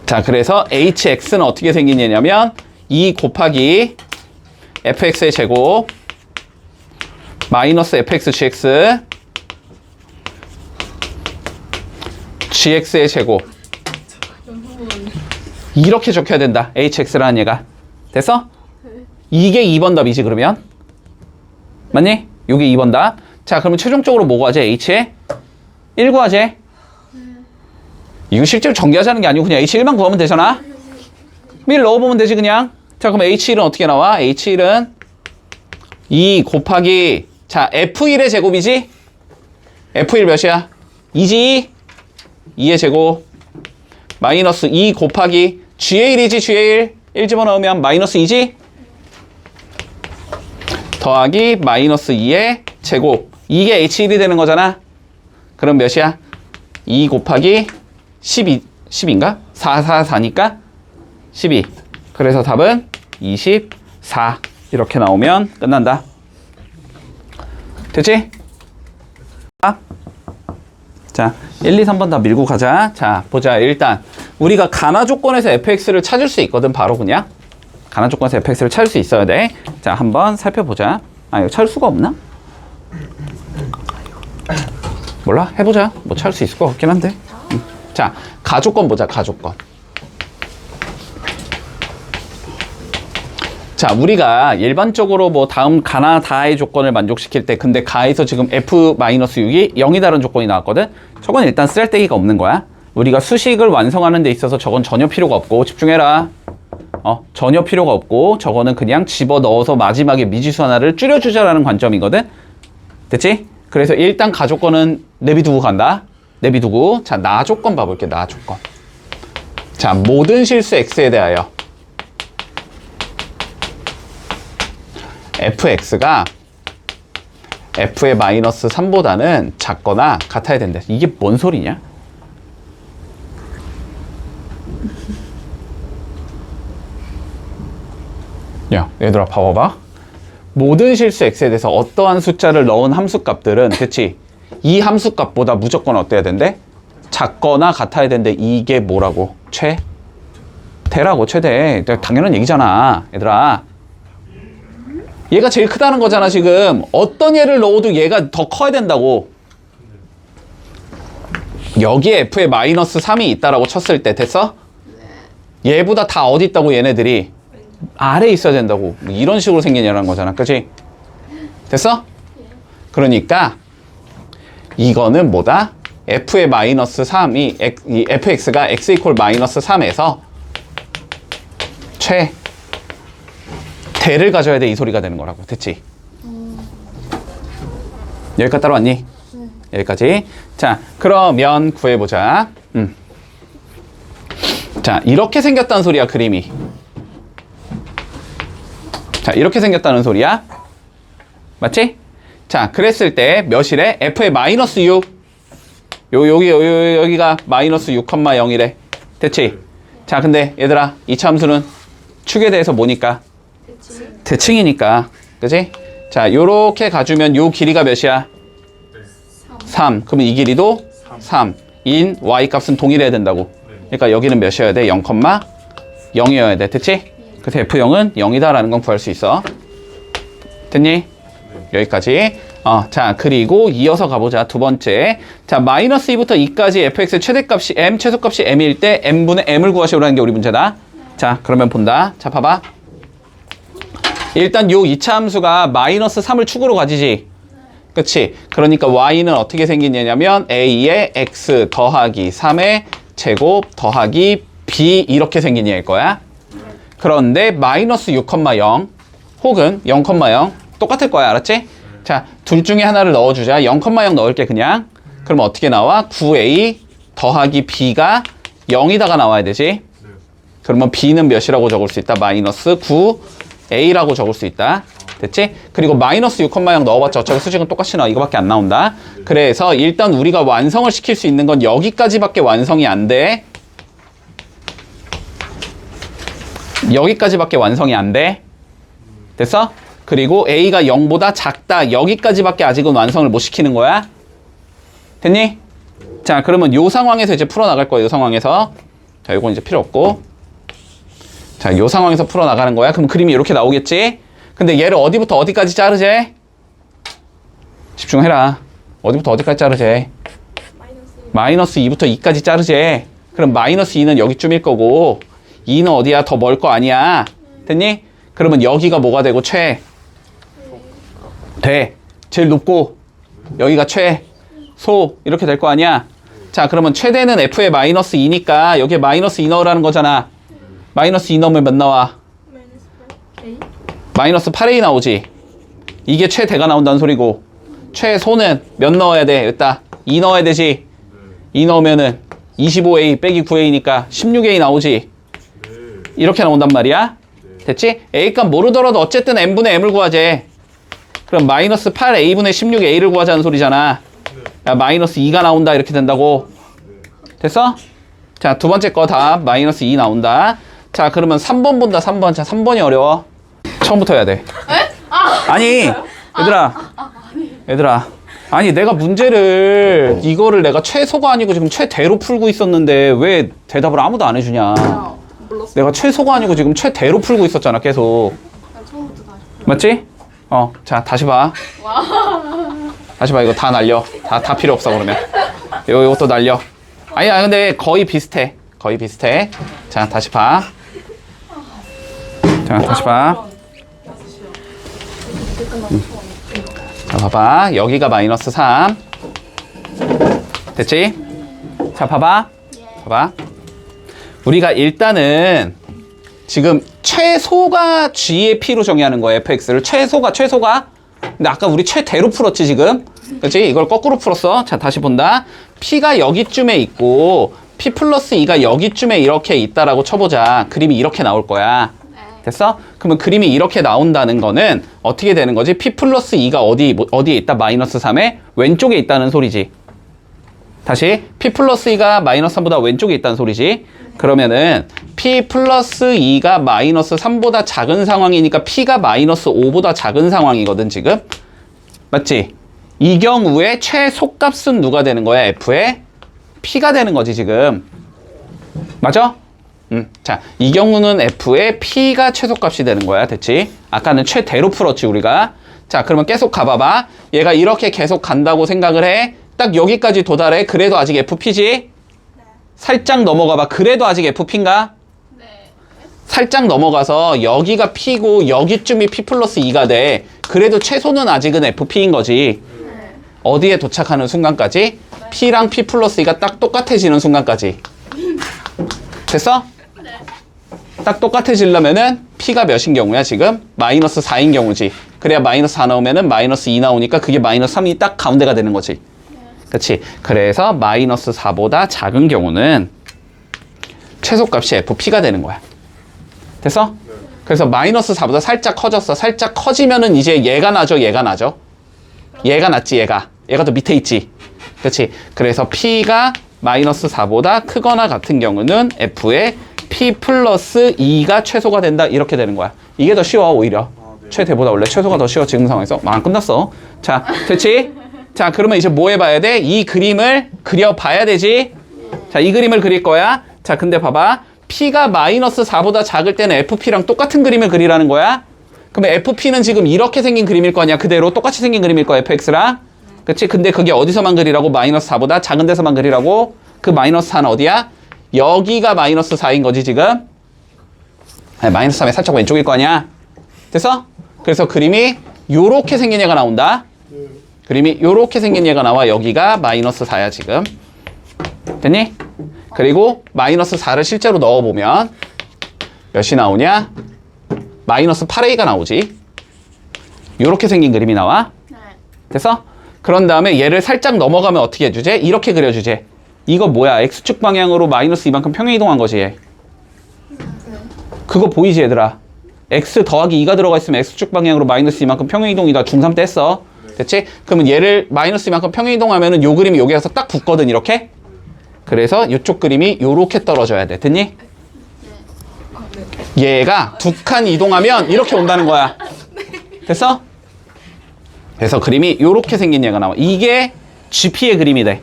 자, 그래서 hx는 어떻게 생긴 얘냐면 2 곱하기 fx의 제곱 마이너스 fx gx gx의 제곱 이렇게 적혀야 된다. hx라는 얘가. 됐어? 이게 2번 답이지, 그러면? 맞니? 이게 2번 답. 자, 그러면 최종적으로 뭐 구하지? h에? 1 구하지? 이거 실제로 전개하자는 게 아니고 그냥 h1만 구하면 되잖아? 1 넣어보면 되지, 그냥. 자, 그럼 h1은 어떻게 나와? h1은 2 곱하기, 자, f1의 제곱이지? f1 몇이야? 2지? 2의 제곱 마이너스 2 곱하기 g의 1이지, g의 1. 1 집어넣으면 마이너스 2지? 더하기 마이너스 2의 제곱. 이게 h1이 되는 거잖아? 그럼 몇이야? 2 곱하기 10인가? 4니까 12. 그래서 답은 24. 이렇게 나오면 끝난다. 됐지? 자, 1, 2, 3번 다 밀고 가자. 자, 보자. 일단 우리가 가나 조건에서 fx를 찾을 수 있거든. 바로 그냥 가나 조건에서 fx를 찾을 수 있어야 돼. 자, 한번 살펴보자. 아, 이거 찾을 수가 없나? 몰라? 해보자. 뭐 찾을 수 있을 것 같긴 한데. 자, 가조건 보자. 가조건. 자, 우리가 일반적으로 뭐 다음 가나 다의 조건을 만족시킬 때 근데 가에서 지금 f-6이 0이다라는 조건이 나왔거든? 저건 일단 쓸데기가 없는 거야. 우리가 수식을 완성하는 데 있어서 저건 전혀 필요가 없고 집중해라. 전혀 필요가 없고 저거는 그냥 집어넣어서 마지막에 미지수 하나를 줄여주자라는 관점이거든? 됐지? 그래서 일단 가조건은 내비두고 간다. 내비두고. 자, 나 조건 봐볼게. 나 조건. 자, 모든 실수 x에 대하여 fx가 f의 마이너스 3보다는 작거나 같아야 된다. 이게 뭔 소리냐? 야, 얘들아 봐봐봐. 모든 실수 x에 대해서 어떠한 숫자를 넣은 함수값들은 그치? 이 함수값보다 무조건 어때야 된대? 작거나 같아야 된대. 이게 뭐라고? 대라고. 최대. 당연한 얘기잖아. 얘들아. 얘가 제일 크다는 거잖아. 지금 어떤 얘를 넣어도 얘가 더 커야 된다고. 여기에 f에 마이너스 3이 있다라고 쳤을 때 됐어? 얘보다 다 어디 있다고 얘네들이? 아래에 있어야 된다고. 이런 식으로 생긴 얘라는 거잖아. 그치? 됐어? 그러니까 이거는 뭐다? f의 마이너스 3이 이 fx가 x 이퀄 마이너스 3에서 대를 가져야 돼. 이 소리가 되는 거라고. 됐지? 여기까지 따라왔니? 여기까지. 자, 그러면 구해보자. 자, 이렇게 생겼다는 소리야. 그림이. 자, 이렇게 생겼다는 소리야. 맞지? 자, 그랬을 때 몇이래? f의 마이너스 6. 여기가 마이너스 6,0이래. 됐지? 자, 근데 얘들아, 이차 함수는 축에 대해서 뭐니까? 대칭이니까. 그지? 자, 요렇게 가주면 요 길이가 몇이야? 3. 그러면 이 길이도 3. 인 y 값은 동일해야 된다고. 그러니까 여기는 몇이어야 돼? 0,0이어야 돼. 됐지? 그래서 f0은 0이다라는 건 구할 수 있어. 됐니? 여기까지. 자, 그리고 이어서 가보자. 두 번째. 자, 마이너스 2부터 2까지 fx의 최대값이 m, 최소값이 m일 때 m분의 m을 구하시오라는 게 우리 문제다. 자, 그러면 본다. 자, 봐봐. 일단 요 2차 함수가 마이너스 3을 축으로 가지지. 그치? 그러니까 y는 어떻게 생기냐면 a의 x 더하기 3의 제곱 더하기 b 이렇게 생긴 얘일 거야. 그런데 마이너스 6,0 혹은 0,0 똑같을 거야. 알았지? 자, 둘 중에 하나를 넣어주자. 0,0 넣을게 그냥. 그럼 어떻게 나와? 9a 더하기 b가 0이다가 나와야 되지. 그러면 b는 몇이라고 적을 수 있다? 마이너스 9a라고 적을 수 있다. 됐지? 그리고 마이너스 6,0 넣어봤자 어차피 수직은 똑같이 나와. 이거밖에 안 나온다. 그래서 일단 우리가 완성을 시킬 수 있는 건 여기까지밖에 완성이 안 돼. 여기까지밖에 완성이 안 돼. 됐어? 그리고 a가 0보다 작다. 여기까지밖에 아직은 완성을 못 시키는 거야. 됐니? 자, 그러면 요 상황에서 이제 풀어나갈 거야. 요 상황에서. 자, 요건 이제 필요 없고. 자, 요 상황에서 풀어나가는 거야. 그럼 그림이 이렇게 나오겠지? 근데 얘를 어디부터 어디까지 자르재? 집중해라. 어디부터 어디까지 자르재? 마이너스 2부터 2까지 자르재. 그럼 마이너스 2는 여기쯤일 거고 2는 어디야? 더 멀 거 아니야. 됐니? 그러면 여기가 뭐가 되고 돼. 제일 높고 여기가 최소 이렇게 될 거 아니야. 자, 그러면 최대는 f의 마이너스 2니까 여기에 마이너스 2 넣으라는 거잖아. 마이너스 2 넣으면 몇 나와? 마이너스 8a 나오지. 이게 최대가 나온다는 소리고 최소는 몇 넣어야 돼? 여기다 2 넣어야 되지. 2 넣으면은 25a 빼기 9a니까 16a 나오지. 이렇게 나온단 말이야. 됐지? a값 모르더라도 어쨌든 m분의 m을 구하재. 그럼 마이너스 8a분의 16a를 구하자는 소리잖아. 야, 마이너스 2가 나온다. 이렇게 된다고. 됐어? 자, 두 번째 거 다 마이너스 2 나온다. 자, 그러면 3번 본다. 3번. 자, 3번이 어려워. 처음부터 해야 돼. 아니, 얘들아. 얘들아, 아니 내가 문제를 이거를 내가 최소가 아니고 지금 최대로 풀고 있었는데 왜 대답을 아무도 안 해주냐. 몰랐어. 내가 최소가 아니고 지금 최대로 풀고 있었잖아 계속. 난 처음부터 다시. 맞지? 자 다시 봐. 다시 봐. 이거 다 날려. 다 필요 없어 그러면. 요것도 날려. 아니야 근데 거의 비슷해. 거의 비슷해. 자 다시 봐. 자 다시 봐. 자 봐봐. 여기가 마이너스 3. 됐지? 자 봐봐. 봐봐. 우리가 일단은 지금 최소가 g의 p로 정의하는 거예요. fx를 최소가. 근데 아까 우리 최대로 풀었지 지금. 그렇지? 이걸 거꾸로 풀었어. 자 다시 본다. p가 여기쯤에 있고 p 플러스 2가 여기쯤에 이렇게 있다라고 쳐보자. 그림이 이렇게 나올 거야. 됐어? 그러면 그림이 이렇게 나온다는 거는 어떻게 되는 거지? p 플러스 2가 어디에 있다? 마이너스 3의 왼쪽에 있다는 소리지. 다시 p 플러스 2가 마이너스 3보다 왼쪽에 있다는 소리지. 그러면은 p 플러스 2가 마이너스 3보다 작은 상황이니까 p가 마이너스 5보다 작은 상황이거든 지금. 맞지? 이 경우에 최소값은 누가 되는 거야? f의 p가 되는 거지 지금. 맞아? 자, 이 경우는 f의 p가 최소값이 되는 거야. 됐지? 아까는 최대로 풀었지 우리가. 자, 그러면 계속 가봐봐. 얘가 이렇게 계속 간다고 생각을 해. 딱 여기까지 도달해. 그래도 아직 fp지? 살짝 넘어가봐. 그래도 아직 fp인가? 네. 살짝 넘어가서 여기가 p고 여기쯤이 p 플러스 2가 돼. 그래도 최소는 아직은 fp인 거지. 네. 어디에 도착하는 순간까지? p랑 p 플러스 2가 딱 똑같아지는 순간까지. 됐어? 네. 딱 똑같아지려면은 p가 몇인 경우야 지금? 마이너스 4인 경우지. 그래야 마이너스 4 나오면은 마이너스 2 나오니까 그게 마이너스 3이 딱 가운데가 되는 거지. 그치? 그래서 마이너스 4보다 작은 경우는 최소값이 fp가 되는 거야. 됐어? 그래서 마이너스 4보다 살짝 커졌어. 살짝 커지면은 이제 얘가 나죠? 얘가 나죠? 얘가 낫지 얘가. 얘가 더 밑에 있지. 그치? 그래서 p가 마이너스 4보다 크거나 같은 경우는 f의 p 플러스 2가 최소가 된다. 이렇게 되는 거야. 이게 더 쉬워 오히려. 최대보다 원래 최소가 더 쉬워 지금 상황에서. 안 끝났어. 자, 됐지? 자, 그러면 이제 뭐 해봐야 돼? 이 그림을 그려봐야 되지? 자, 이 그림을 그릴 거야. 자, 근데 봐봐. p가 마이너스 4보다 작을 때는 fp랑 똑같은 그림을 그리라는 거야. 그러면 fp는 지금 이렇게 생긴 그림일 거 아니야. 그대로 똑같이 생긴 그림일 거야. fx랑. 그치? 근데 그게 어디서만 그리라고? 마이너스 4보다 작은 데서만 그리라고? 그 마이너스 4는 어디야? 여기가 마이너스 4인 거지 지금? 아니, 마이너스 3의 살짝 왼쪽일 거 아니야? 됐어? 그래서 그림이 요렇게 생긴 얘가 나온다. 그림이 요렇게 생긴 얘가 나와. 여기가 마이너스 4야 지금. 됐니? 그리고 마이너스 4를 실제로 넣어보면 몇이 나오냐? 마이너스 8a가 나오지. 요렇게 생긴 그림이 나와. 네. 됐어? 그런 다음에 얘를 살짝 넘어가면 어떻게 해주지? 이렇게 그려주지. 이거 뭐야? x축 방향으로 마이너스 이만큼 평행 이동한 거지 얘. 그거 보이지 얘들아? x 더하기 2가 들어가 있으면 x축 방향으로 마이너스 이만큼 평행 이동이다. 중3 때 했어. 됐지? 그러면 얘를 마이너스 이만큼 평행 이동하면은 요 그림이 여기 가서 딱 붙거든 이렇게. 그래서 이쪽 그림이 요렇게 떨어져야 돼. 됐니? 얘가 두 칸 이동하면 이렇게 온다는 거야. 됐어? 그래서 그림이 요렇게 생긴 얘가 나와. 이게 GP의 그림이 돼.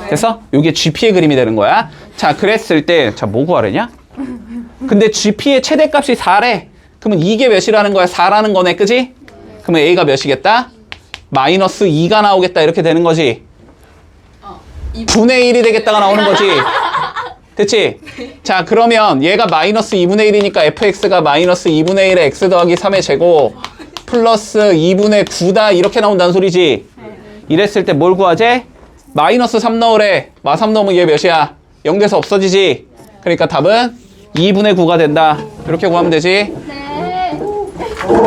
됐어? 요게 GP의 그림이 되는 거야. 자, 그랬을 때, 자, 뭐 구하려냐? 근데 GP의 최대값이 4래. 그러면 이게 몇이라는 거야? 4라는 거네, 그지? 그러면 A가 몇이겠다? 마이너스 2가 나오겠다, 이렇게 되는 거지. 분의 1이 되겠다가 나오는 거지. 됐지? 자, 그러면 얘가 마이너스 2분의 1이니까 fx가 마이너스 2분의 1에 x 더하기 3의 제곱 플러스 2분의 9다 이렇게 나온다는 소리지. 이랬을 때 뭘 구하지? 마이너스 3 넣으래. 마 3 넣으면 얘 몇이야? 0 돼서 없어지지. 그러니까 답은 2분의 9가 된다. 이렇게 구하면 되지.